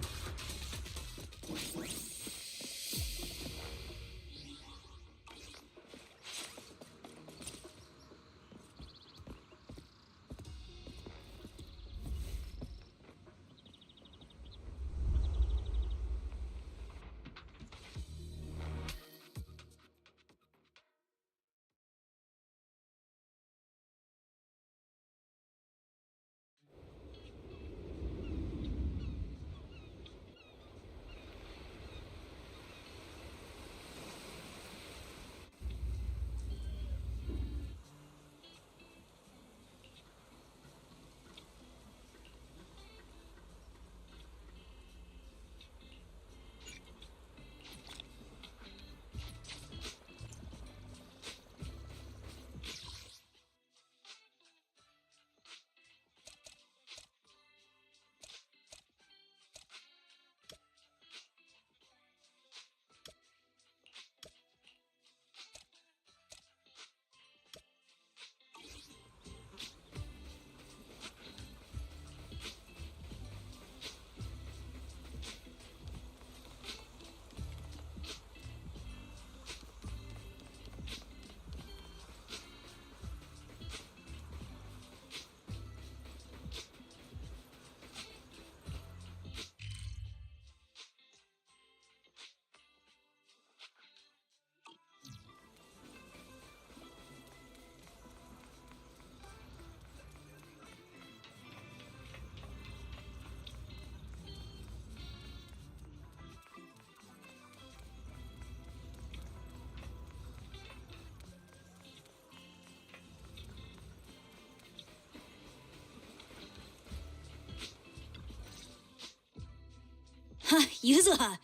Yuzuha,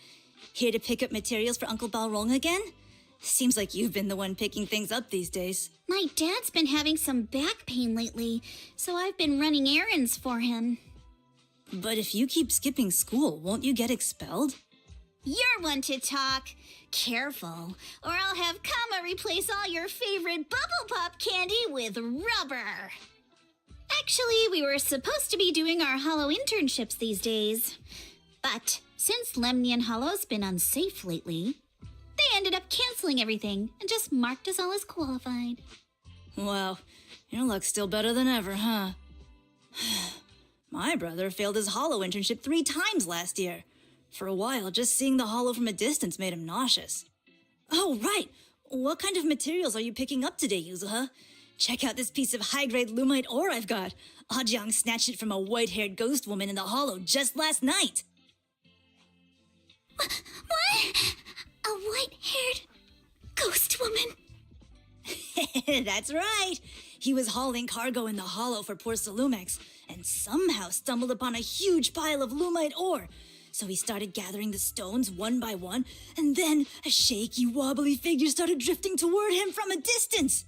here to pick up materials for Uncle Balrog again? Seems like you've been the one picking things up these days. My dad's been having some back pain lately, so I've been running errands for him. But if you keep skipping school, won't you get expelled? You're one to talk. Careful, or I'll have Kama replace all your favorite bubble pop candy with rubber. Actually, we were supposed to be doing our Hollow internships these days. But since Lemnian Hollow's been unsafe lately, they ended up canceling everything and just marked us all as qualified. Wow, your luck's still better than ever, huh? My brother failed his Hollow internship 3 times last year. For a while, just seeing the Hollow from a distance made him nauseous. Oh, right! What kind of materials are you picking up today, Yuzuha? Check out this piece of high-grade lumite ore I've got. Ajang snatched it from a white-haired ghost woman in the Hollow just last night. What? A white-haired ghost woman? That's right. He was hauling cargo in the Hollow for poor Salumex, and somehow stumbled upon a huge pile of lumite ore. So he started gathering the stones one by one, and then a shaky, wobbly figure started drifting toward him from a distance.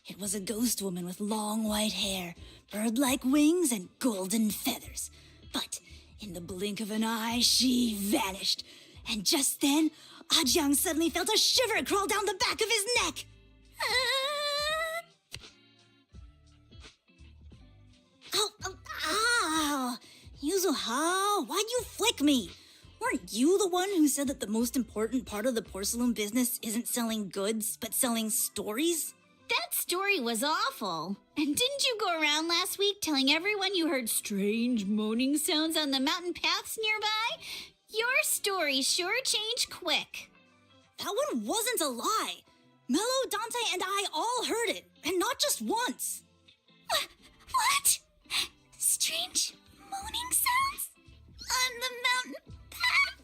It was a ghost woman with long white hair, bird-like wings, and golden feathers. But in the blink of an eye, she vanished. And just then, Ajang suddenly felt a shiver crawl down the back of his neck. Ow! Yuzuha, why'd you flick me? Weren't you the one who said that the most important part of the porcelain business isn't selling goods, but selling stories? That story was awful. And didn't you go around last week telling everyone you heard strange moaning sounds on the mountain paths nearby? Your story sure changed quick. That one wasn't a lie. Mello, Dante, and I all heard it, and not just once. What? Strange moaning sounds? On the mountain path?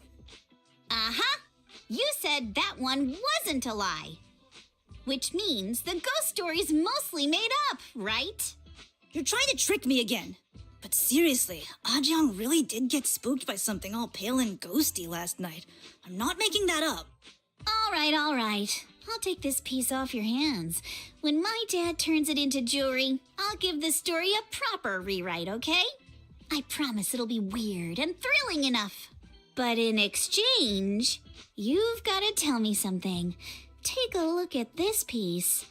Uh-huh. You said that one wasn't a lie. Which means the ghost story's mostly made up, right? You're trying to trick me again. But seriously, Ajang really did get spooked by something all pale and ghosty last night. I'm not making that up. All right. I'll take this piece off your hands. When my dad turns it into jewelry, I'll give the story a proper rewrite, okay? I promise it'll be weird and thrilling enough. But in exchange, you've got to tell me something. Take a look at this piece.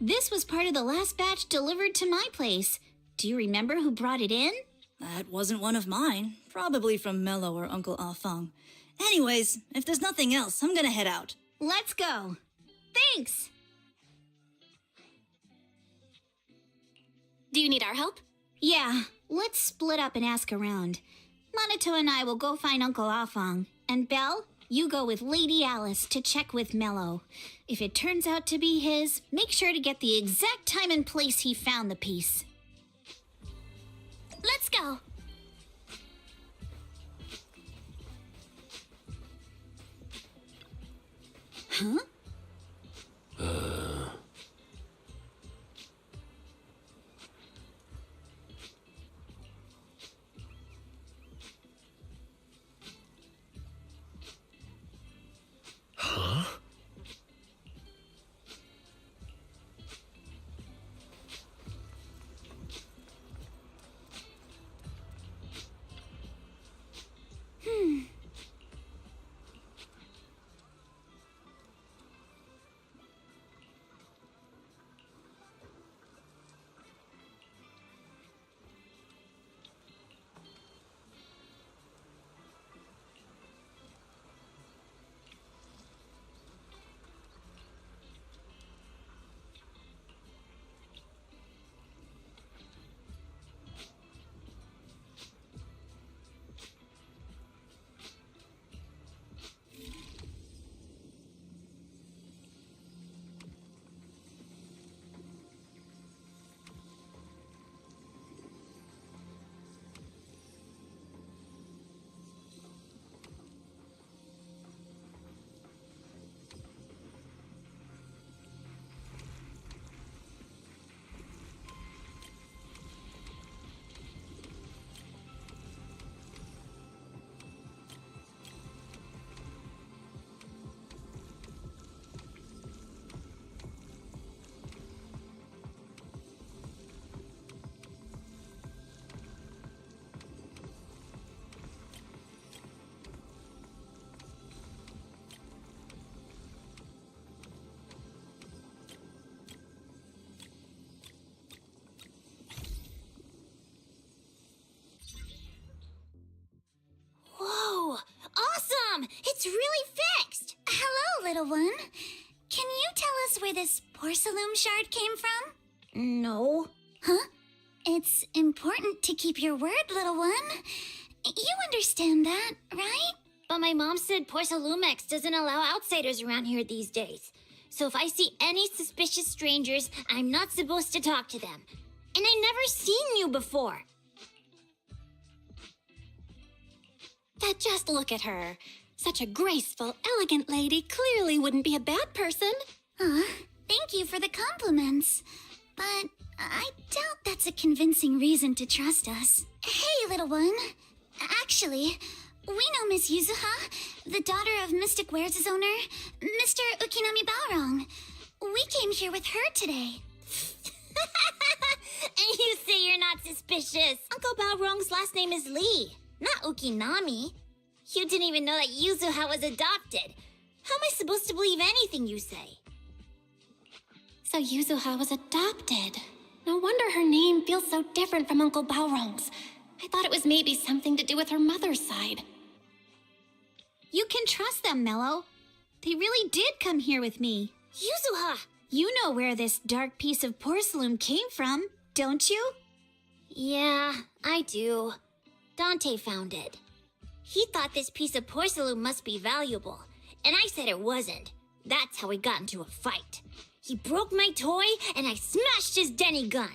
This was part of the last batch delivered to my place. Do you remember who brought it in? That wasn't one of mine. Probably from Mello or Uncle Alfang. Anyways, if there's nothing else, I'm gonna head out. Let's go. Thanks. Do you need our help? Yeah, let's split up and ask around. Monato and I will go find Uncle Alfang. And Belle, you go with Lady Alice to check with Mello. If it turns out to be his, make sure to get the exact time and place he found the piece. Let's go. Huh? Huh? It's really fixed! Hello, little one. Can you tell us where this porcelain shard came from? No. Huh? It's important to keep your word, little one. You understand that, right? But my mom said Porcelumex doesn't allow outsiders around here these days. So if I see any suspicious strangers, I'm not supposed to talk to them. And I never seen you before. But just look at her. Such a graceful, elegant lady clearly wouldn't be a bad person. Thank you for the compliments. But I doubt that's a convincing reason to trust us. Hey, little one. Actually, we know Miss Yuzuha, the daughter of Mystic Wares' owner, Mr. Ukinami Baorong. We came here with her today. And you say you're not suspicious. Uncle Balrong's last name is Lee, not Ukinami. You didn't even know that Yuzuha was adopted. How am I supposed to believe anything you say? So Yuzuha was adopted. No wonder her name feels so different from Uncle Balrong's. I thought it was maybe something to do with her mother's side. You can trust them, Mello. They really did come here with me. Yuzuha! You know where this dark piece of porcelain came from, don't you? Yeah, I do. Dante found it. He thought this piece of porcelain must be valuable, and I said it wasn't. That's how we got into a fight. He broke my toy, and I smashed his Denny gun.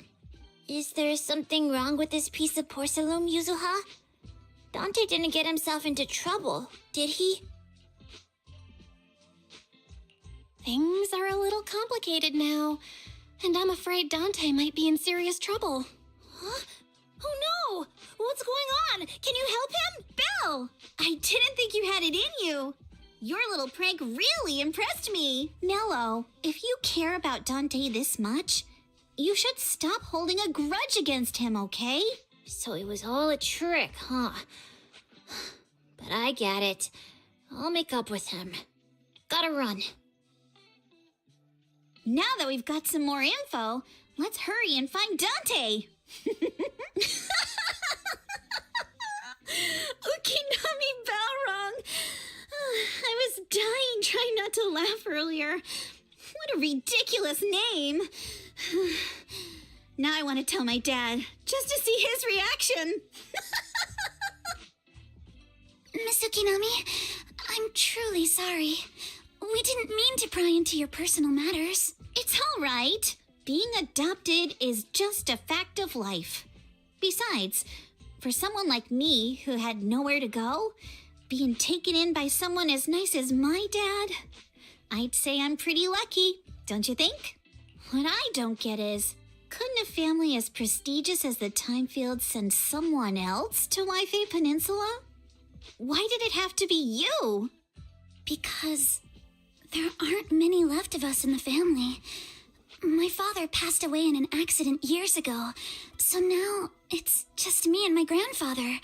Is there something wrong with this piece of porcelain, Yuzuha? Dante didn't get himself into trouble, did he? Things are a little complicated now, and I'm afraid Dante might be in serious trouble. Huh? Oh no! What's going on? Can you help him? Belle! I didn't think you had it in you. Your little prank really impressed me. Mello, if you care about Dante this much, you should stop holding a grudge against him, okay? So it was all a trick, huh? But I get it. I'll make up with him. Gotta run. Now that we've got some more info, let's hurry and find Dante. Ukinami Balrong. I was dying trying not to laugh earlier. What a ridiculous name. Now I want to tell my dad, just to see his reaction. Miss Ukinami, I'm truly sorry. We didn't mean to pry into your personal matters. It's all right. Being adopted is just a fact of life. Besides, for someone like me who had nowhere to go, being taken in by someone as nice as my dad, I'd say I'm pretty lucky, don't you think? What I don't get is, couldn't a family as prestigious as the Timefields send someone else to Waifei Peninsula? Why did it have to be you? Because there aren't many left of us in the family. My father passed away in an accident years ago, so now it's just me and my grandfather.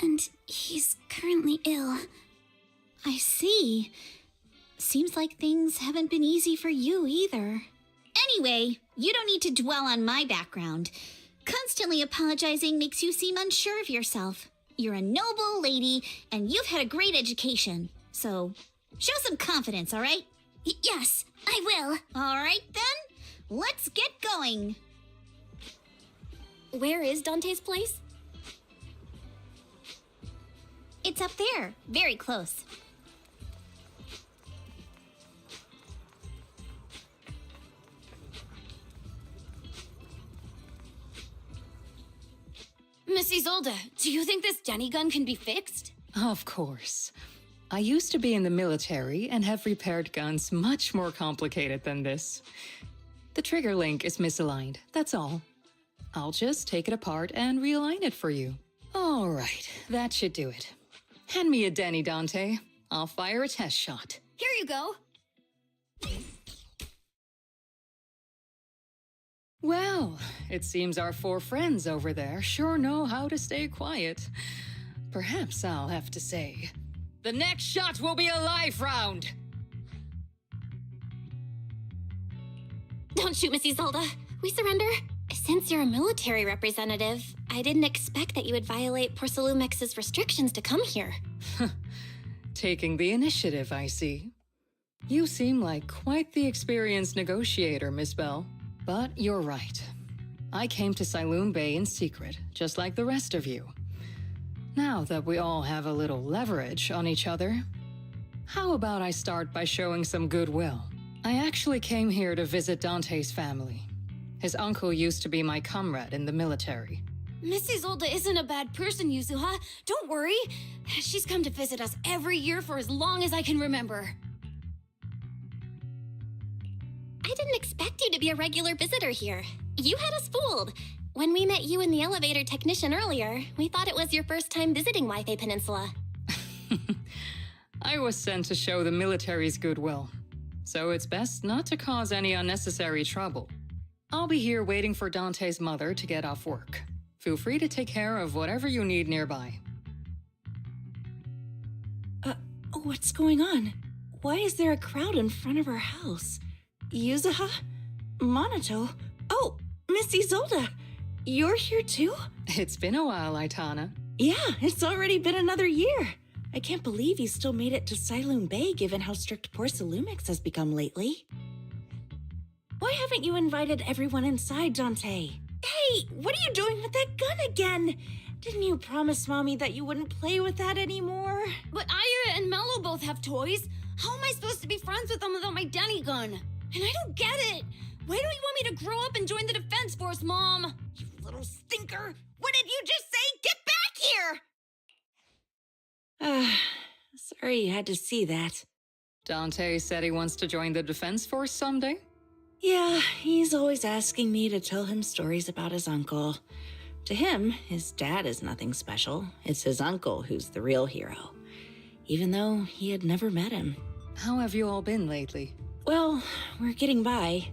And he's currently ill. I see. Seems like things haven't been easy for you either. Anyway, you don't need to dwell on my background. Constantly apologizing makes you seem unsure of yourself. You're a noble lady, and you've had a great education. So, show some confidence, all right? Yes, I will. All right, then. Let's get going. Where is Dante's place? It's up there, very close. Miss Isolde, do you think this Denny gun can be fixed? Of course. I used to be in the military and have repaired guns much more complicated than this. The trigger link is misaligned, that's all. I'll just take it apart and realign it for you. All right, that should do it. Hand me a Denny, Dante. I'll fire a test shot. Here you go. Well, it seems our four friends over there sure know how to stay quiet. Perhaps I'll have to say, the next shot will be a life round! Don't shoot, Miss Isolde. We surrender. Since you're a military representative, I didn't expect that you would violate Porcelumex's restrictions to come here. Taking the initiative, I see. You seem like quite the experienced negotiator, Miss Bell. But you're right. I came to Siloon Bay in secret, just like the rest of you. Now that we all have a little leverage on each other, how about I start by showing some goodwill? I actually came here to visit Dante's family. His uncle used to be my comrade in the military. Miss Isolde isn't a bad person, Yuzuha. Don't worry. She's come to visit us every year for as long as I can remember. I didn't expect you to be a regular visitor here. You had us fooled. When we met you and the elevator technician earlier, we thought it was your first time visiting Wi-Fi Peninsula. I was sent to show the military's goodwill, so it's best not to cause any unnecessary trouble. I'll be here waiting for Dante's mother to get off work. Feel free to take care of whatever you need nearby. What's going on? Why is there a crowd in front of our house? Yuzuha? Monato? Oh, Miss Isolde! You're here too? It's been a while, Aitana. Yeah, it's already been another year. I can't believe you still made it to Siloon Bay given how strict Porcelumix has become lately. Why haven't you invited everyone inside, Dante? Hey, what are you doing with that gun again? Didn't you promise Mommy that you wouldn't play with that anymore? But Ira and Mello both have toys. How am I supposed to be friends with them without my Denny gun? And I don't get it. Why don't you want me to grow up and join the Defense Force, Mom? You little stinker! What did you just say? Get back here! Sorry you had to see that. Dante said he wants to join the Defense Force someday? Yeah, he's always asking me to tell him stories about his uncle. To him, his dad is nothing special. It's his uncle who's the real hero, even though he had never met him. How have you all been lately? Well, we're getting by.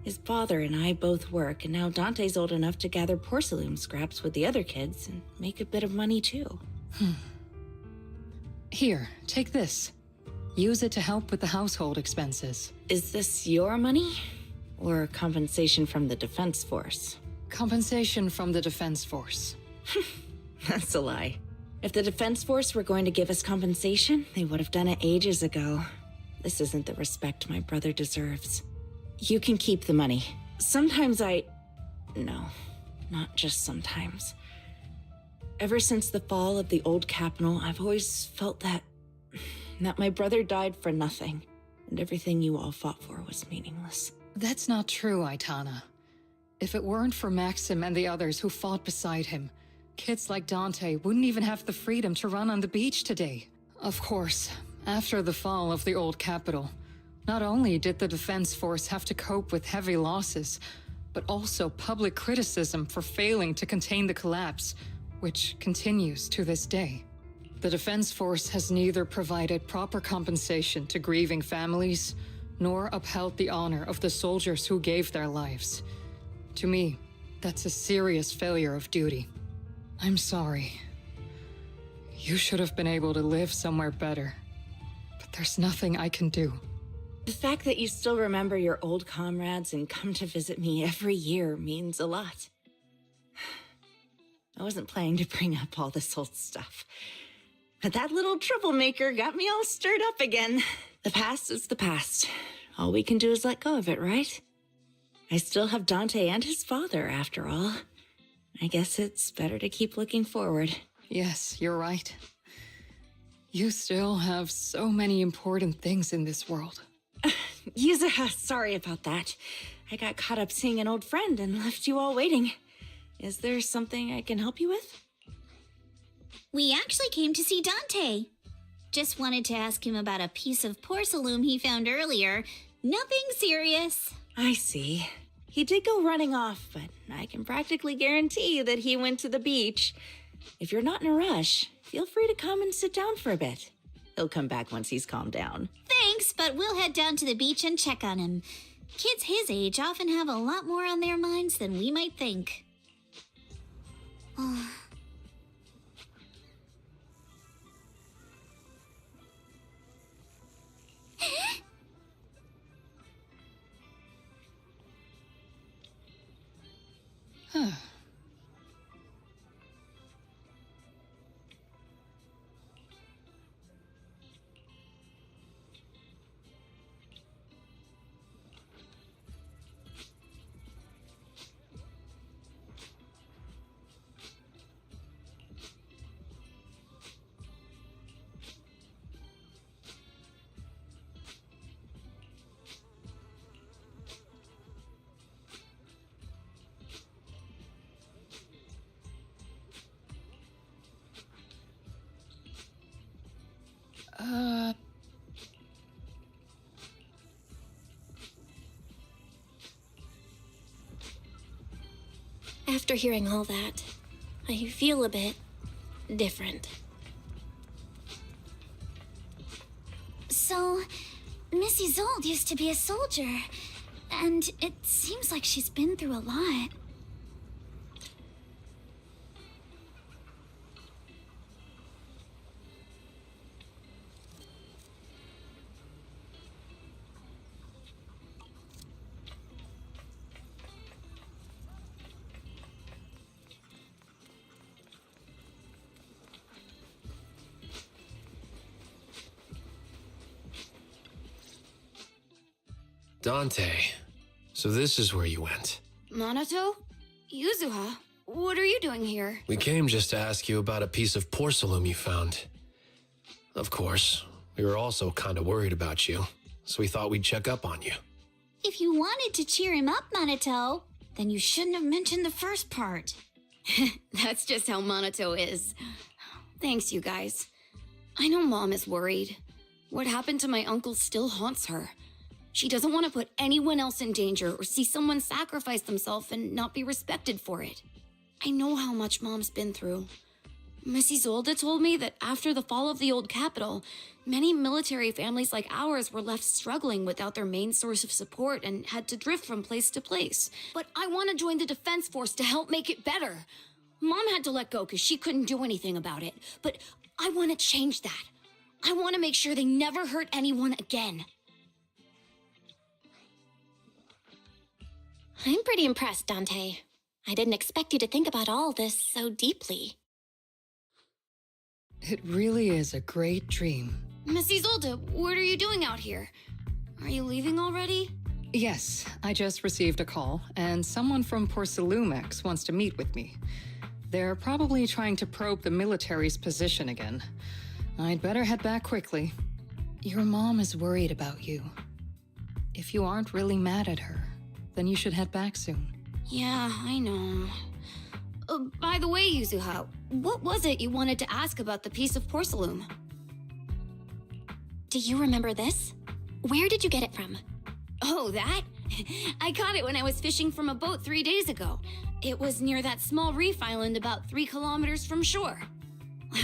His father and I both work, and now Dante's old enough to gather porcelain scraps with the other kids and make a bit of money too. Here, take this. Use it to help with the household expenses. Is this your money? Or compensation from the Defense Force? Compensation from the Defense Force. That's a lie. If the Defense Force were going to give us compensation, they would have done it ages ago. This isn't the respect my brother deserves. You can keep the money. Sometimes No, not just sometimes. Ever since the fall of the old capital, I've always felt that my brother died for nothing, and everything you all fought for was meaningless. That's not true, Aitana. If it weren't for Maxim and the others who fought beside him, kids like Dante wouldn't even have the freedom to run on the beach today. Of course, after the fall of the old capital, not only did the Defense Force have to cope with heavy losses, but also public criticism for failing to contain the collapse, which continues to this day. The Defense Force has neither provided proper compensation to grieving families, nor upheld the honor of the soldiers who gave their lives. To me, that's a serious failure of duty. I'm sorry. You should have been able to live somewhere better, but there's nothing I can do. The fact that you still remember your old comrades and come to visit me every year means a lot. I wasn't planning to bring up all this old stuff, but that little troublemaker got me all stirred up again. The past is the past. All we can do is let go of it, right? I still have Dante and his father, after all. I guess it's better to keep looking forward. Yes, you're right. You still have so many important things in this world. Yuzuha, sorry about that. I got caught up seeing an old friend and left you all waiting. Is there something I can help you with? We actually came to see Dante. Just wanted to ask him about a piece of porcelain he found earlier. Nothing serious. I see. He did go running off, but I can practically guarantee you that he went to the beach. If you're not in a rush, feel free to come and sit down for a bit. He'll come back once he's calmed down. Thanks, but we'll head down to the beach and check on him. Kids his age often have a lot more on their minds than we might think. After hearing all that, I feel a bit different. So, Miss Isolde used to be a soldier, and it seems like she's been through a lot. Dante, so this is where you went. Minato? Yuzuha? What are you doing here? We came just to ask you about a piece of porcelain you found. Of course, we were also kind of worried about you, so we thought we'd check up on you. If you wanted to cheer him up, Minato, then you shouldn't have mentioned the first part. That's just how Minato is. Thanks, you guys. I know Mom is worried. What happened to my uncle still haunts her. She doesn't want to put anyone else in danger or see someone sacrifice themselves and not be respected for it. I know how much Mom's been through. Miss Isolde told me that after the fall of the old capital, many military families like ours were left struggling without their main source of support and had to drift from place to place. But I want to join the Defense Force to help make it better. Mom had to let go because she couldn't do anything about it. But I want to change that. I want to make sure they never hurt anyone again. I'm pretty impressed, Dante. I didn't expect you to think about all this so deeply. It really is a great dream. Miss Isolde, what are you doing out here? Are you leaving already? Yes, I just received a call, and someone from Porcelumex wants to meet with me. They're probably trying to probe the military's position again. I'd better head back quickly. Your mom is worried about you. If you aren't really mad at her, then you should head back soon. Yeah, I know. By the way, Yuzuha, what was it you wanted to ask about the piece of porcelain? Do you remember this? Where did you get it from? Oh, that? I caught it when I was fishing from a boat 3 days ago. It was near that small reef island about 3 kilometers from shore.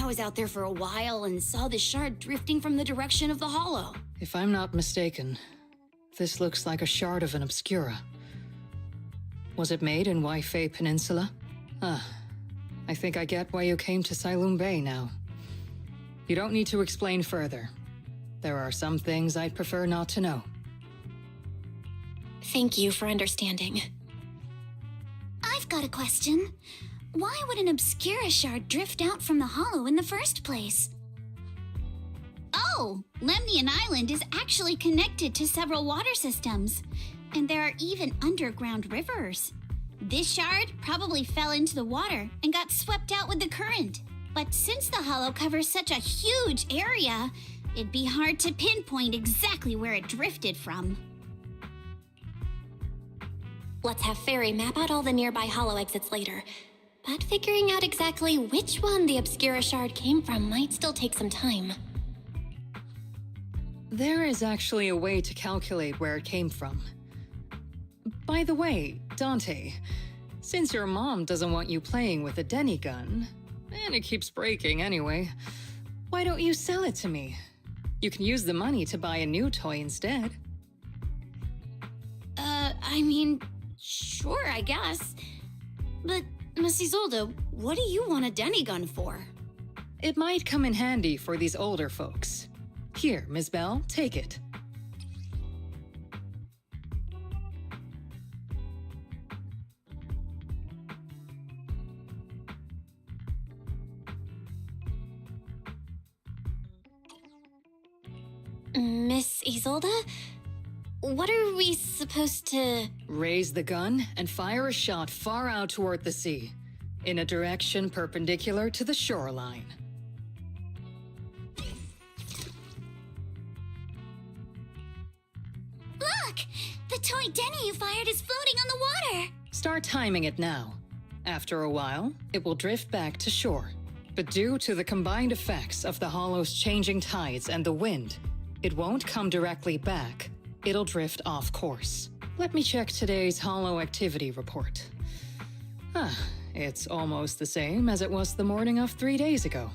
I was out there for a while and saw the shard drifting from the direction of the hollow. If I'm not mistaken, this looks like a shard of an Obscura. Was it made in Waifei Peninsula? I think I get why you came to Silum Bay now. You don't need to explain further. There are some things I'd prefer not to know. Thank you for understanding. I've got a question. Why would an Obscura shard drift out from the hollow in the first place? Oh, Lemnian Island is actually connected to several water systems, and there are even underground rivers. This shard probably fell into the water and got swept out with the current. But since the hollow covers such a huge area, it'd be hard to pinpoint exactly where it drifted from. Let's have Fairy map out all the nearby hollow exits later. But figuring out exactly which one the Obscura shard came from might still take some time. There is actually a way to calculate where it came from. By the way, Dante, since your mom doesn't want you playing with a Denny gun, and it keeps breaking anyway, why don't you sell it to me? You can use the money to buy a new toy instead. I mean, sure, I guess. But, Miss Isolde, what do you want a Denny gun for? It might come in handy for these older folks. Here, Ms. Bell, take it. Miss Isolde? What are we supposed to... Raise the gun and fire a shot far out toward the sea, in a direction perpendicular to the shoreline. Look! The toy Denny you fired is floating on the water! Start timing it now. After a while, it will drift back to shore. But due to the combined effects of the hollow's changing tides and the wind, it won't come directly back. It'll drift off course. Let me check today's hollow activity report. It's almost the same as it was the morning of 3 days ago.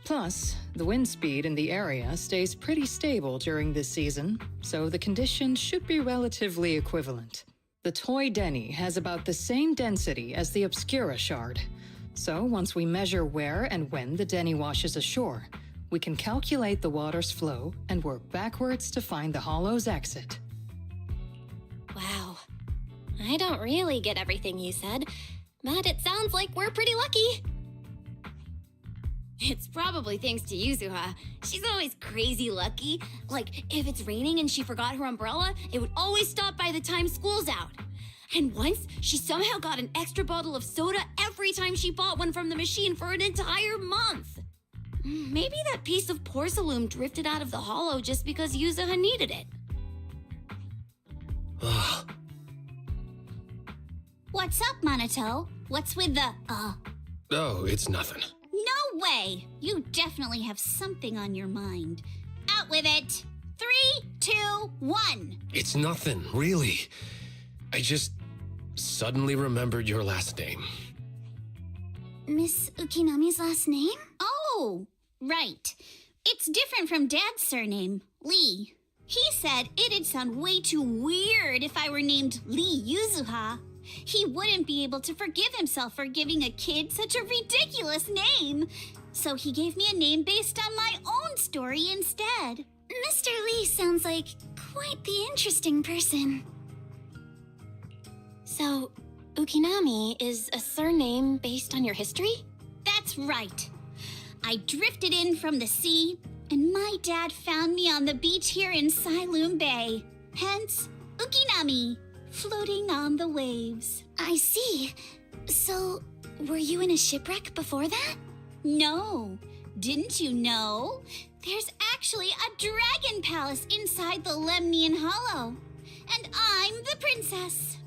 Plus, the wind speed in the area stays pretty stable during this season, so the conditions should be relatively equivalent. The Toy Denny has about the same density as the Obscura Shard, so once we measure where and when the Denny washes ashore, we can calculate the water's flow and work backwards to find the Hollow's exit. Wow. I don't really get everything you said, but it sounds like we're pretty lucky. It's probably thanks to Yuzuha. She's always crazy lucky. Like, if it's raining and she forgot her umbrella, it would always stop by the time school's out. And once, she somehow got an extra bottle of soda every time she bought one from the machine for an entire month. Maybe that piece of porcelain drifted out of the hollow just because Yuzuha needed it. What's up, Monato? What's with the, Oh, it's nothing. No way! You definitely have something on your mind. Out with it! 3, 2, 1! It's nothing, really. I just suddenly remembered your last name. Miss Ukinami's last name? Oh, right. It's different from Dad's surname, Lee. He said it'd sound way too weird if I were named Lee Yuzuha. He wouldn't be able to forgive himself for giving a kid such a ridiculous name. So he gave me a name based on my own story instead. Mr. Lee sounds like quite the interesting person. So, Ukinami is a surname based on your history? That's right. I drifted in from the sea, and my dad found me on the beach here in Siloom Bay. Hence, Ukinami, floating on the waves. I see. So, were you in a shipwreck before that? No. Didn't you know? There's actually a dragon palace inside the Lemnian Hollow. And I'm the princess.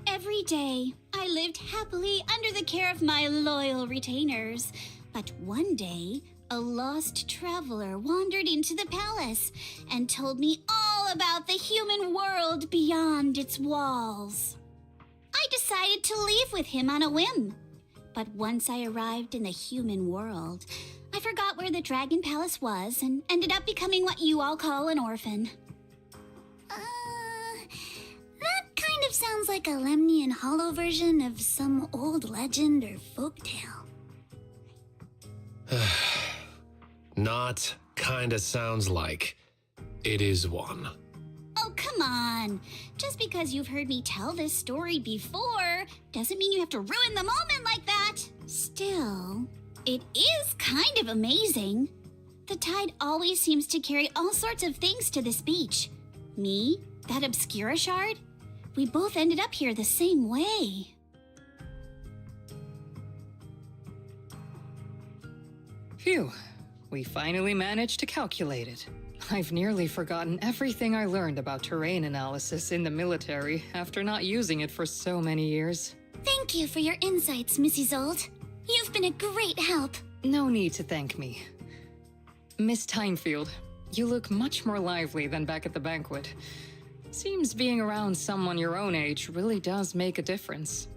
Every day, I lived happily under the care of my loyal retainers. But one day, a lost traveler wandered into the palace and told me all about the human world beyond its walls. I decided to leave with him on a whim. But once I arrived in the human world, I forgot where the Dragon Palace was and ended up becoming what you all call an orphan. That kind of sounds like a Lemnian Hollow version of some old legend or folktale. Not kinda sounds like. It is one. Oh, come on. Just because you've heard me tell this story before doesn't mean you have to ruin the moment like that. Still, it is kind of amazing. The tide always seems to carry all sorts of things to this beach. Me, that Obscura Shard, we both ended up here the same way. Phew, we finally managed to calculate it. I've nearly forgotten everything I learned about terrain analysis in the military after not using it for so many years. Thank you for your insights, Mrs. Zold. You've been a great help. No need to thank me. Miss Timefield, you look much more lively than back at the banquet. Seems being around someone your own age really does make a difference.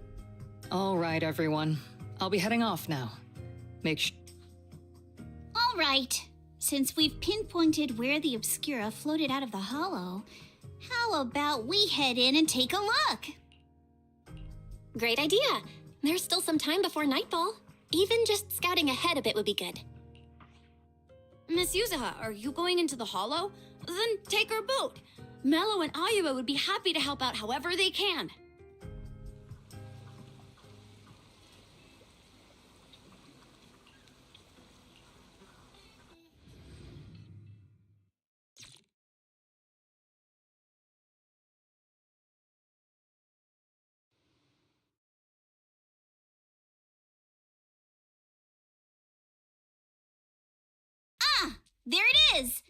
All right, everyone. I'll be heading off now. All right. Since we've pinpointed where the Obscura floated out of the hollow, how about we head in and take a look? Great idea. There's still some time before nightfall. Even just scouting ahead a bit would be good. Miss Yuzuha, are you going into the hollow? Then take our boat. Mello and Ayuba would be happy to help out however they can. There it is!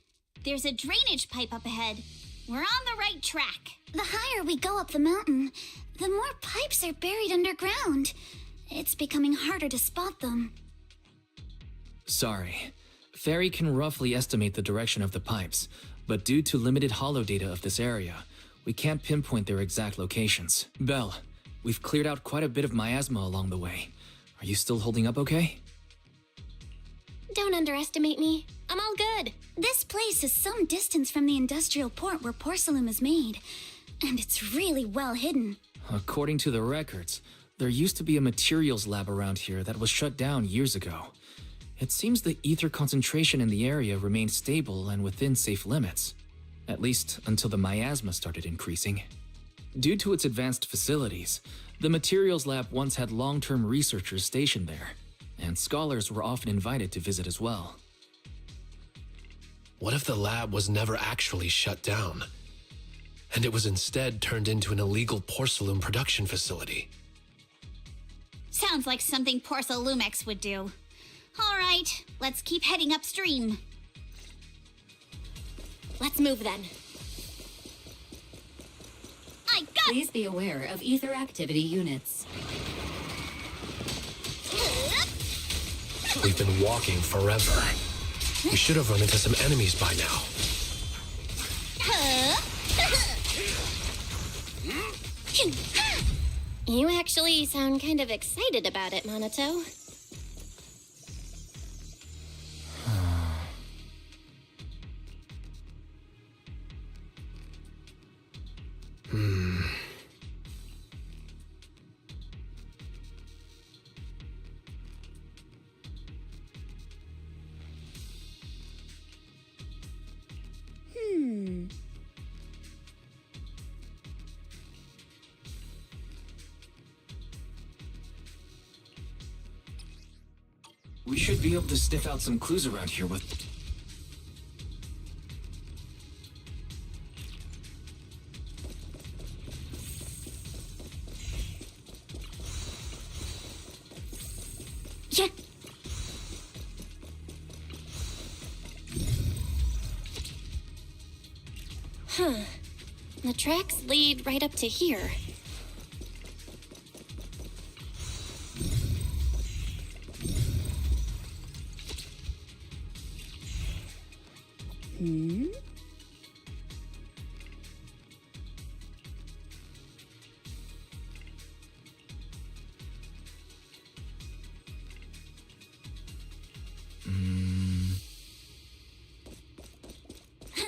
There's a drainage pipe up ahead. We're on the right track. The higher we go up the mountain, the more pipes are buried underground. It's becoming harder to spot them. Sorry. Fairy can roughly estimate the direction of the pipes, but due to limited hollow data of this area, we can't pinpoint their exact locations. Belle, We've cleared out quite a bit of miasma along the way. Are you still holding up okay? Don't underestimate me. I'm all good. This place is some distance from the industrial port where porcelain is made, and it's really well hidden. According to the records, there used to be a materials lab around here that was shut down years ago. It seems the ether concentration in the area remained stable and within safe limits, at least until the miasma started increasing. Due to its advanced facilities, the materials lab once had long-term researchers stationed there, and scholars were often invited to visit as well. What if the lab was never actually shut down, and it was instead turned into an illegal porcelain production facility? Sounds like something Porcelumex would do. All right, let's keep heading upstream. Let's move then. I got... Please be aware of ether activity units. We've been walking forever. We should have run into some enemies by now. You actually sound kind of excited about it, Monato. We should be able to sniff out some clues around here with... Yeah. Huh. The tracks lead right up to here.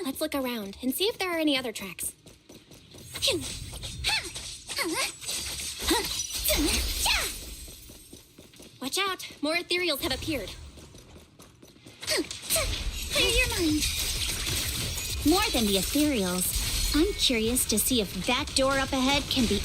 Let's look around and see if there are any other tracks. Watch out! More ethereals have appeared. Clear your mind. More than the ethereals, I'm curious to see if that door up ahead can be...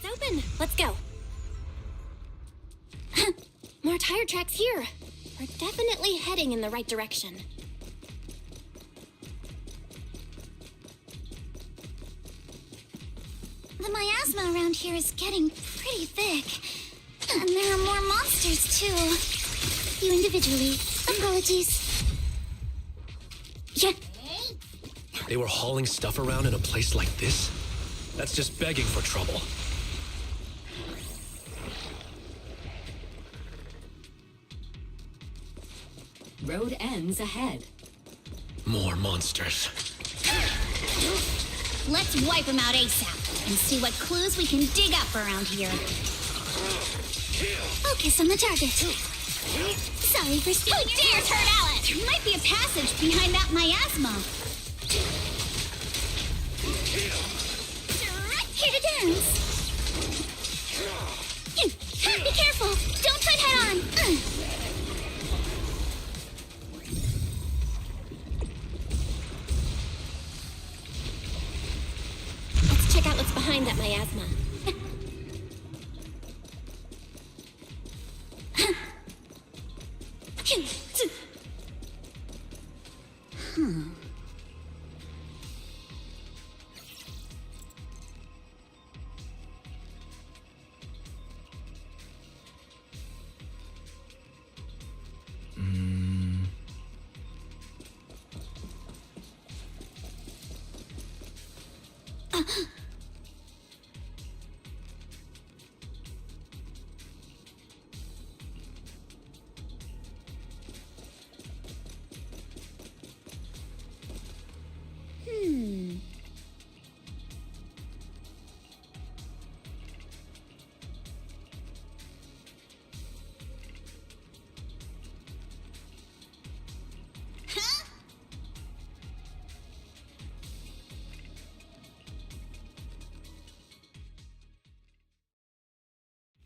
It's open. Let's go. More tire tracks here. We're definitely heading in the right direction. The miasma around here is getting pretty thick. And there are more monsters, too. You individually. Apologies. Yeah. They were hauling stuff around in a place like this? That's just begging for trouble. Road ends ahead. More monsters. Let's wipe them out ASAP and see what clues we can dig up around here. Focus on the target. Sorry for Who stealing your dares hurt Alice? There might be a passage behind that miasma. Here to dance. Be careful. Don't fight head on. Let's check out what's behind that miasma.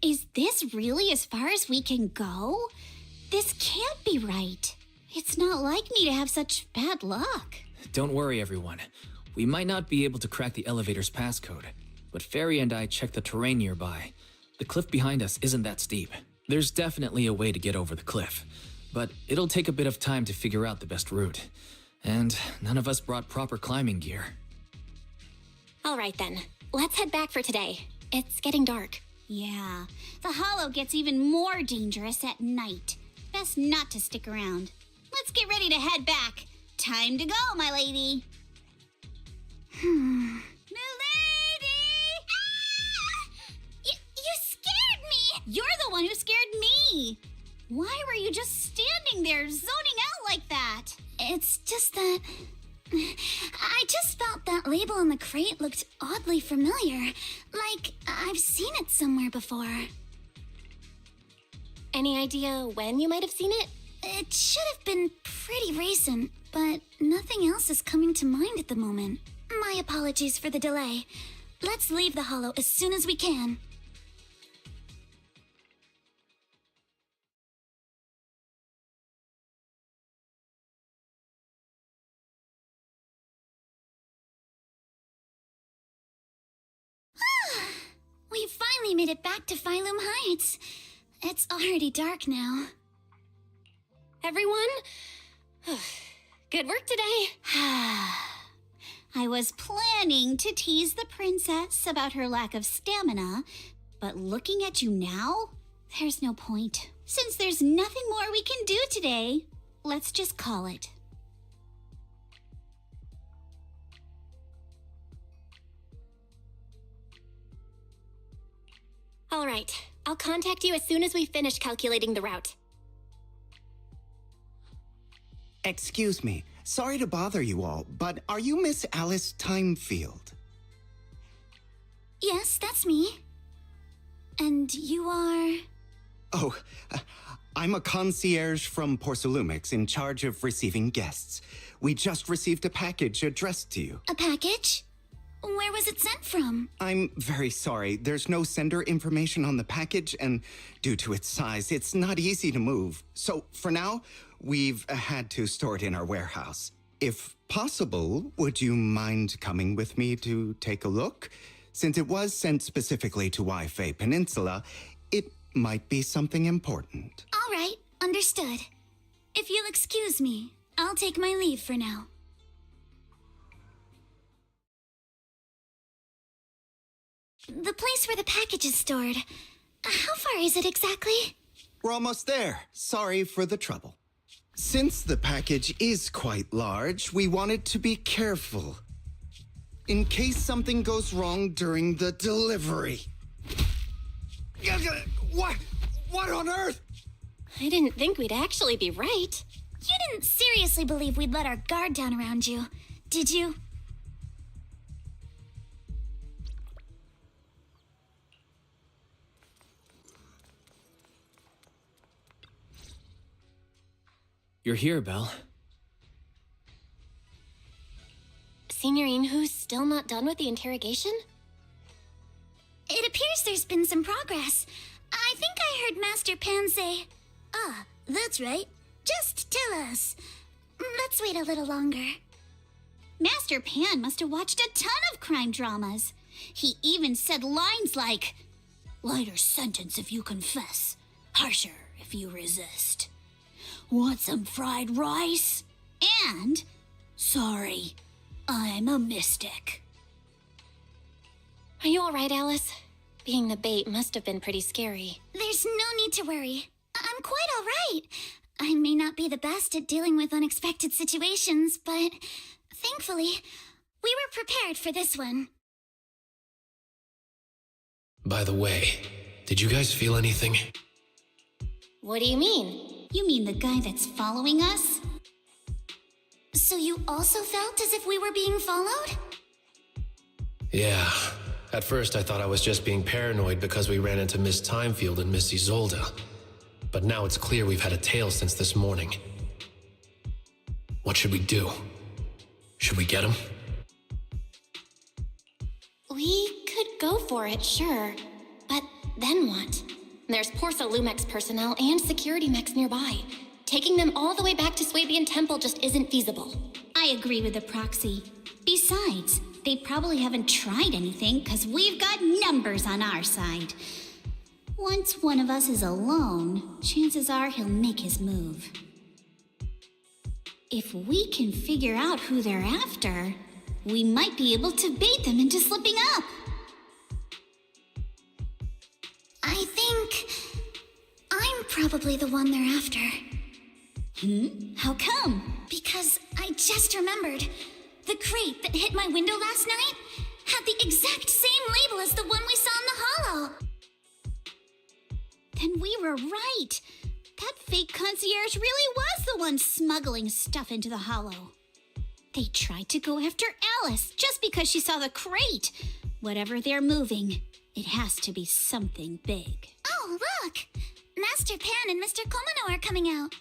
Is this really as far as we can go? This can't be right. It's not like me to have such bad luck. Don't worry, everyone. We might not be able to crack the elevator's passcode, but Fairy and I checked the terrain nearby. The cliff behind us isn't that steep. There's definitely a way to get over the cliff, but it'll take a bit of time to figure out the best route. And none of us brought proper climbing gear. All right then, let's head back for today. It's getting dark. Yeah, the hollow gets even more dangerous at night. Best not to stick around. Let's get ready to head back. Time to go, my lady. Milady! You scared me! You're the one who scared me! Why were you just standing there, zoning out like that? It's just that... I just felt that label on the crate looked oddly familiar. Like, I've seen it somewhere before. Any idea when you might have seen it? It should have been pretty recent, but nothing else is coming to mind at the moment. My apologies for the delay. Let's leave the hollow as soon as we can. We finally made it back to Phylum Heights. It's already dark now. Everyone? Good work today. I was planning to tease the princess about her lack of stamina, but looking at you now, there's no point. Since there's nothing more we can do today, let's just call it. All right, I'll contact you as soon as we finish calculating the route. Excuse me. Sorry to bother you all, but are you Miss Alice Timefield? Yes, that's me. And you are... Oh, I'm a concierge from Porcelumix in charge of receiving guests. We just received a package addressed to you. A package? Where was it sent from? I'm very sorry. There's no sender information on the package, and due to its size, it's not easy to move. So, for now, we've had to store it in our warehouse. If possible, would you mind coming with me to take a look? Since it was sent specifically to Wi-Fi Peninsula, it might be something important. All right, understood. If you'll excuse me, I'll take my leave for now. The place where the package is stored. How far is it exactly? We're almost there. Sorry for the trouble. Since the package is quite large, we wanted to be careful. In case something goes wrong during the delivery. What on earth? I didn't think we'd actually be right. You didn't seriously believe we'd let our guard down around you, did you? You're here, Belle. Signorine Who's still not done with the interrogation? It appears there's been some progress. I think I heard Master Pan say, "Ah, that's right. Just tell us." Let's wait a little longer. Master Pan must have watched a ton of crime dramas. He even said lines like, "Lighter sentence if you confess, harsher if you resist. Want some fried rice?" And, "Sorry, I'm a mystic." Are you all right, Alice? Being the bait must have been pretty scary. There's no need to worry. I'm quite all right. I may not be the best at dealing with unexpected situations, but thankfully, we were prepared for this one. By the way, did you guys feel anything? What do you mean? You mean the guy that's following us? So you also felt as if we were being followed? Yeah. At first, I thought I was just being paranoid because we ran into Miss Timefield and Miss Isolde. But now it's clear we've had a tail since this morning. What should we do? Should we get him? We could go for it, sure. But then what? There's Porsa Lumex personnel and security mechs nearby. Taking them all the way back to Swabian Temple just isn't feasible. I agree with the proxy. Besides, they probably haven't tried anything because we've got numbers on our side. Once one of us is alone, chances are he'll make his move. If we can figure out who they're after, we might be able to bait them into slipping up. I think I'm probably the one they're after. How come? Because I just remembered. The crate that hit my window last night had the exact same label as the one we saw in the hollow. Then we were right. That fake concierge really was the one smuggling stuff into the hollow. They tried to go after Alice just because she saw the crate. Whatever they're moving, it has to be something big. Oh, look! Master Pan and Mr. Komino are coming out.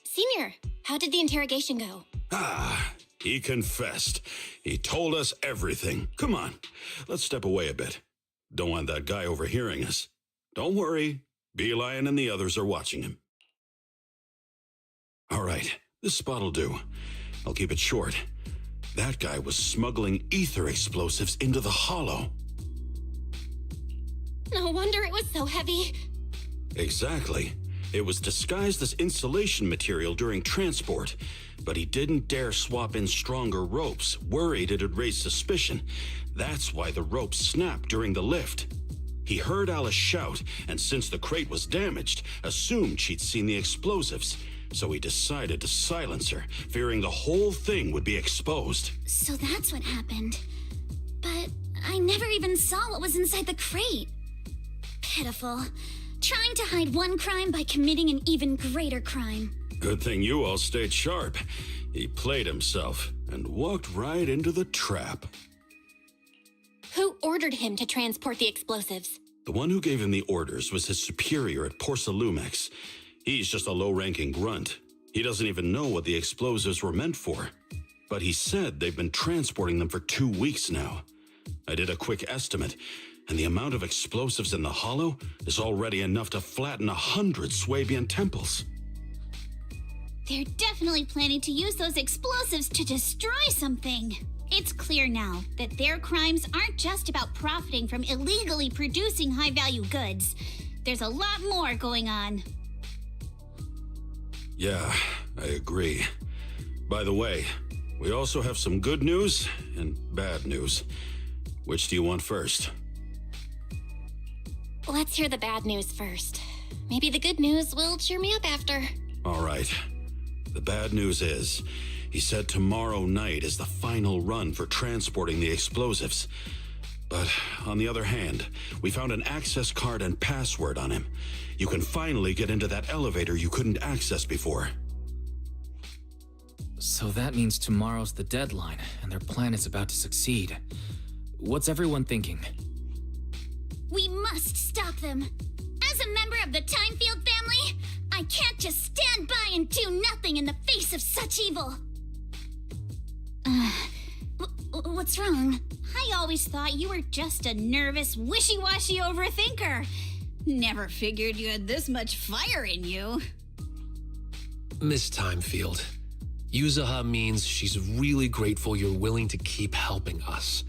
Senior, how did the interrogation go? He confessed. He told us everything. Come on, let's step away a bit. Don't want that guy overhearing us. Don't worry, Beelion and the others are watching him. All right, this spot'll do. I'll keep it short. That guy was smuggling ether explosives into the hollow. No wonder it was so heavy. Exactly. It was disguised as insulation material during transport, but he didn't dare swap in stronger ropes, worried it'd raise suspicion. That's why the ropes snapped during the lift. He heard Alice shout, and since the crate was damaged, assumed she'd seen the explosives. So he decided to silence her, fearing the whole thing would be exposed. So that's what happened. But I never even saw what was inside the crate. Pitiful. Trying to hide one crime by committing an even greater crime. Good thing you all stayed sharp. He played himself and walked right into the trap. Who ordered him to transport the explosives? The one who gave him the orders was his superior at Porsa Lumex. He's just a low-ranking grunt. He doesn't even know what the explosives were meant for. But he said they've been transporting them for 2 weeks now. I did a quick estimate, and the amount of explosives in the hollow is already enough to flatten 100 Swabian temples. They're definitely planning to use those explosives to destroy something. It's clear now that their crimes aren't just about profiting from illegally producing high-value goods. There's a lot more going on. Yeah, I agree. By the way, we also have some good news and bad news. Which do you want first? Let's hear the bad news first. Maybe the good news will cheer me up after. All right. The bad news is, he said tomorrow night is the final run for transporting the explosives. But on the other hand, we found an access card and password on him. You can finally get into that elevator you couldn't access before. So that means tomorrow's the deadline, and their plan is about to succeed. What's everyone thinking? We must stop them. As a member of the Timefield family, I can't just stand by and do nothing in the face of such evil. What's wrong? I always thought you were just a nervous, wishy-washy overthinker. Never figured you had this much fire in you. Miss Timefield, Yuzaha means she's really grateful you're willing to keep helping us.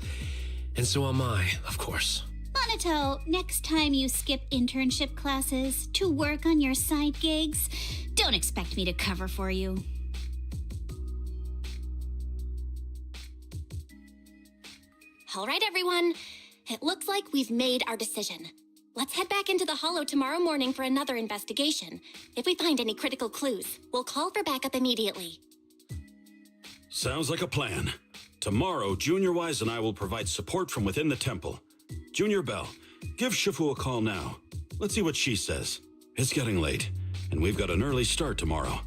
And so am I, of course. Monato, next time you skip internship classes to work on your side gigs, don't expect me to cover for you. All right, everyone. It looks like we've made our decision. Let's head back into the Hollow tomorrow morning for another investigation. If we find any critical clues, we'll call for backup immediately. Sounds like a plan. Tomorrow, Junior Wise and I will provide support from within the temple. Junior Bell, give Shifu a call now. Let's see what she says. It's getting late, and we've got an early start tomorrow.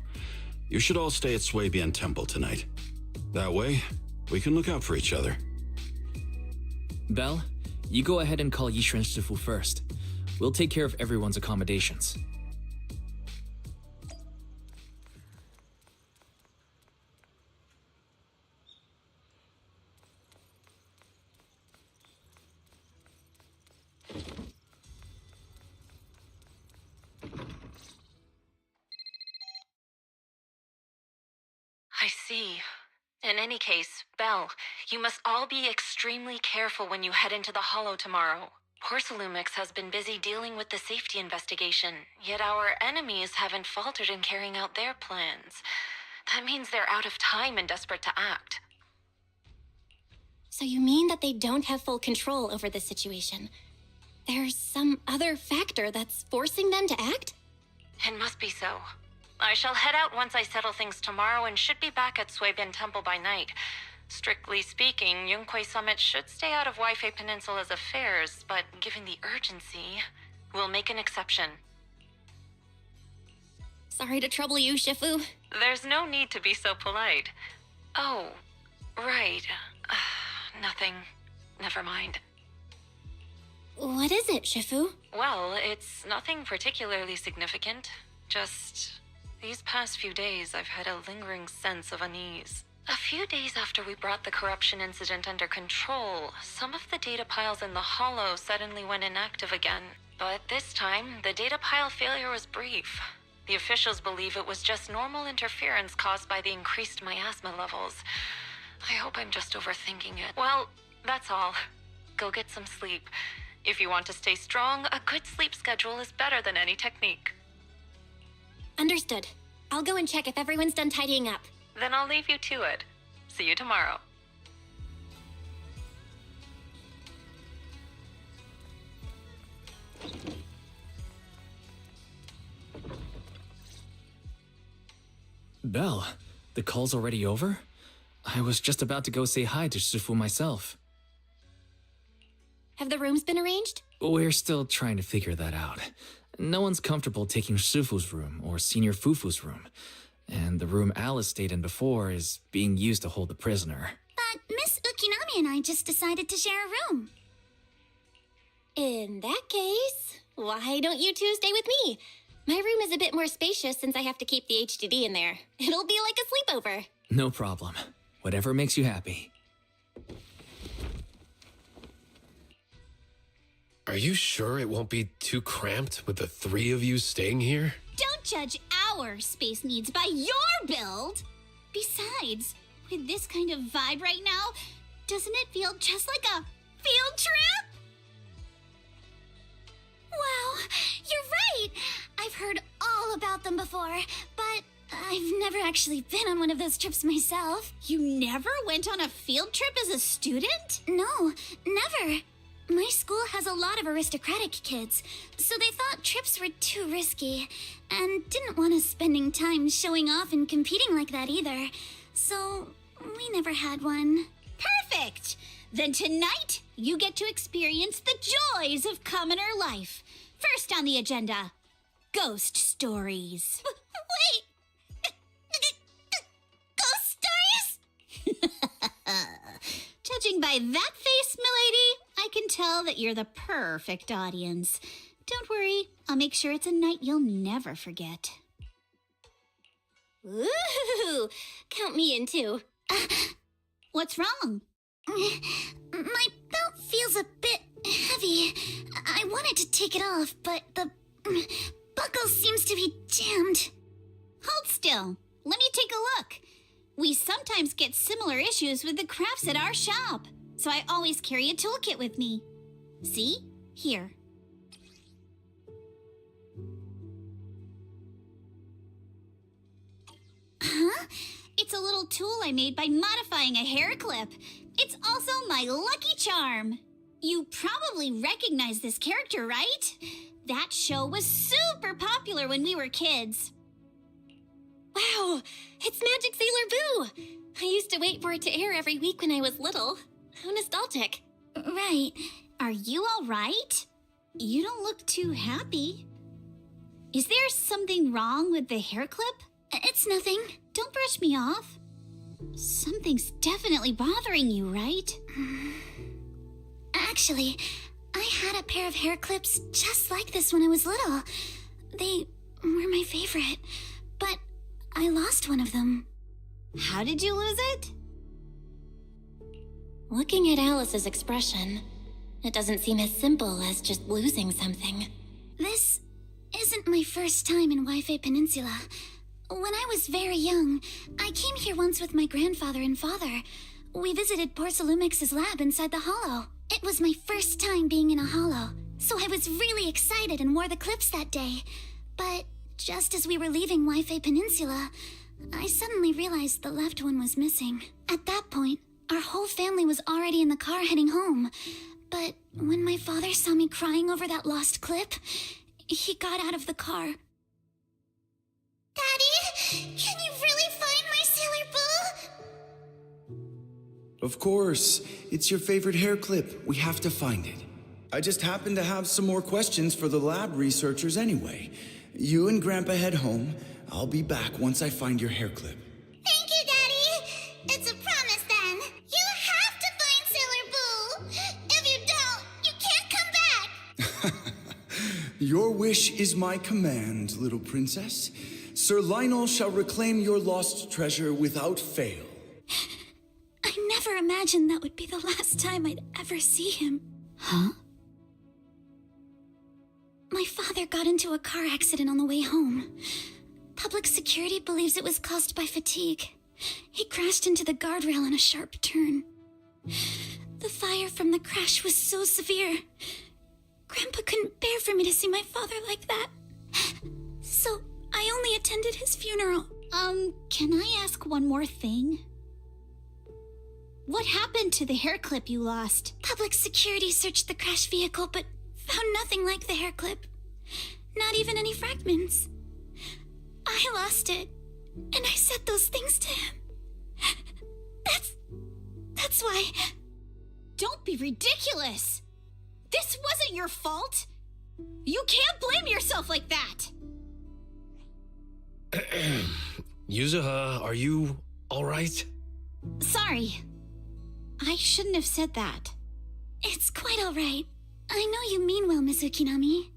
You should all stay at Swabian Temple tonight. That way, we can look out for each other. Belle, you go ahead and call Yishuan Shifu first. We'll take care of everyone's accommodations. I see. In any case, Belle, you must all be extremely careful when you head into the Hollow tomorrow. Porcelumix has been busy dealing with the safety investigation, yet our enemies haven't faltered in carrying out their plans. That means they're out of time and desperate to act. So you mean that they don't have full control over the situation? There's some other factor that's forcing them to act? It must be so. I shall head out once I settle things tomorrow and should be back at Swabian Temple by night. Strictly speaking, Yunque Summit should stay out of Waifei Peninsula's affairs, but given the urgency, we'll make an exception. Sorry to trouble you, Shifu. There's no need to be so polite. Oh, right. Nothing. Never mind. What is it, Shifu? Well, it's nothing particularly significant. Just these past few days, I've had a lingering sense of unease. A few days after we brought the corruption incident under control, some of the data piles in the Hollow suddenly went inactive again. But this time, the data pile failure was brief. The officials believe it was just normal interference caused by the increased miasma levels. I hope I'm just overthinking it. Well, that's all. Go get some sleep. If you want to stay strong, a good sleep schedule is better than any technique. Understood. I'll go and check if everyone's done tidying up. Then I'll leave you to it. See you tomorrow. Belle, the call's already over? I was just about to go say hi to Shifu myself. Have the rooms been arranged? We're still trying to figure that out. No one's comfortable taking Shifu's room or Senior Fufu's room. And the room Alice stayed in before is being used to hold the prisoner. But Miss Ukinami and I just decided to share a room. In that case, why don't you two stay with me? My room is a bit more spacious since I have to keep the HDD in there. It'll be like a sleepover. No problem. Whatever makes you happy. Are you sure it won't be too cramped with the three of you staying here? Don't judge our space needs by your build. Besides, with this kind of vibe right now, doesn't it feel just like a field trip? Wow, you're right! I've heard all about them before, but I've never actually been on one of those trips myself. You never went on a field trip as a student? No, never. My school has a lot of aristocratic kids, so they thought trips were too risky, and didn't want us spending time showing off and competing like that either. So, we never had one. Perfect! Then tonight, you get to experience the joys of commoner life. First on the agenda, ghost stories. Wait! Ghost stories? Judging by that face, milady, I can tell that you're the perfect audience. Don't worry, I'll make sure it's a night you'll never forget. Ooh, count me in too. What's wrong? My belt feels a bit heavy. I wanted to take it off, but the buckle seems to be jammed. Hold still. Let me take a look. We sometimes get similar issues with the crafts at our shop, so I always carry a toolkit with me. See? Here. Huh? It's a little tool I made by modifying a hair clip. It's also my lucky charm. You probably recognize this character, right? That show was super popular when we were kids. Wow, it's Magic Sailor Boo! I used to wait for it to air every week when I was little. How nostalgic. Right. Are you all right? You don't look too happy. Is there something wrong with the hair clip? It's nothing. Don't brush me off. Something's definitely bothering you, right? Actually, I had a pair of hair clips just like this when I was little. They were my favorite, but I lost one of them. How did you lose it? Looking at Alice's expression, it doesn't seem as simple as just losing something. This isn't my first time in Wi-Fi Peninsula. When I was very young, I came here once with my grandfather and father. We visited Porcelumex's lab inside the hollow. It was my first time being in a hollow, so I was really excited and wore the clips that day. But just as we were leaving Wi-Fi Peninsula, I suddenly realized the left one was missing. At that point, our whole family was already in the car heading home. But when my father saw me crying over that lost clip, he got out of the car. Daddy, can you really find my Sailor Boo? Of course. It's your favorite hair clip. We have to find it. I just happen to have some more questions for the lab researchers anyway. You and Grandpa head home. I'll be back once I find your hair clip. Thank you, Daddy. It's a promise then. You have to find Sailor Boo. If you don't, you can't come back. Your wish is my command, little princess. Sir Lionel shall reclaim your lost treasure without fail. I never imagined that would be the last time I'd ever see him. Huh? My father got into a car accident on the way home. Public security believes it was caused by fatigue. He crashed into the guardrail on a sharp turn. The fire from the crash was so severe. Grandpa couldn't bear for me to see my father like that. So I only attended his funeral. Can I ask one more thing? What happened to the hair clip you lost? Public security searched the crash vehicle, but found nothing like the hair clip. Not even any fragments. I lost it, and I said those things to him. That's why. Don't be ridiculous! This wasn't your fault! You can't blame yourself like that! Yuzuha, are you alright? Sorry. I shouldn't have said that. It's quite all right. I know you mean well, Miss Ukinami.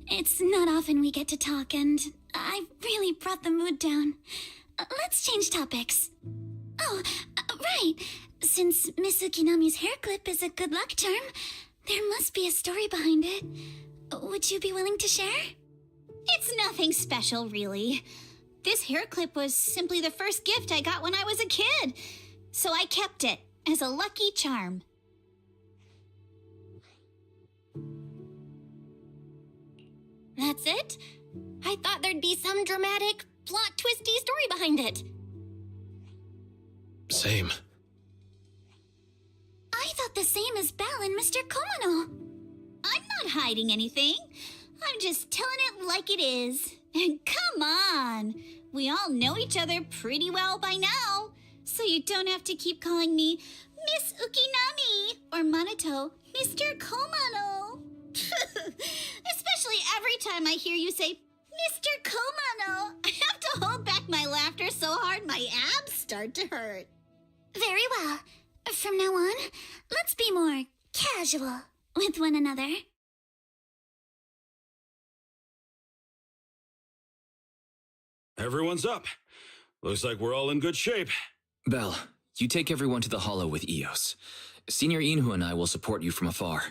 It's not often we get to talk, and I really brought the mood down. Let's change topics. Oh, right. Since Miss Ukinami's hair clip is a good luck charm, there must be a story behind it. Would you be willing to share? It's nothing special, really. This hair clip was simply the first gift I got when I was a kid, so I kept it as a lucky charm. That's it? I thought there'd be some dramatic, plot twisty story behind it. Same. I thought the same as Belle and Mr. Komano. I'm not hiding anything. I'm just telling it like it is. And come on, we all know each other pretty well by now, so you don't have to keep calling me Miss Ukinami or Monato Mr. Komano. Especially every time I hear you say Mr. Komano, I have to hold back my laughter so hard my abs start to hurt. Very well. From now on, let's be more casual with one another. Everyone's up. Looks like we're all in good shape. Belle, you take everyone to the Hollow with Eos. Senior Inhu and I will support you from afar.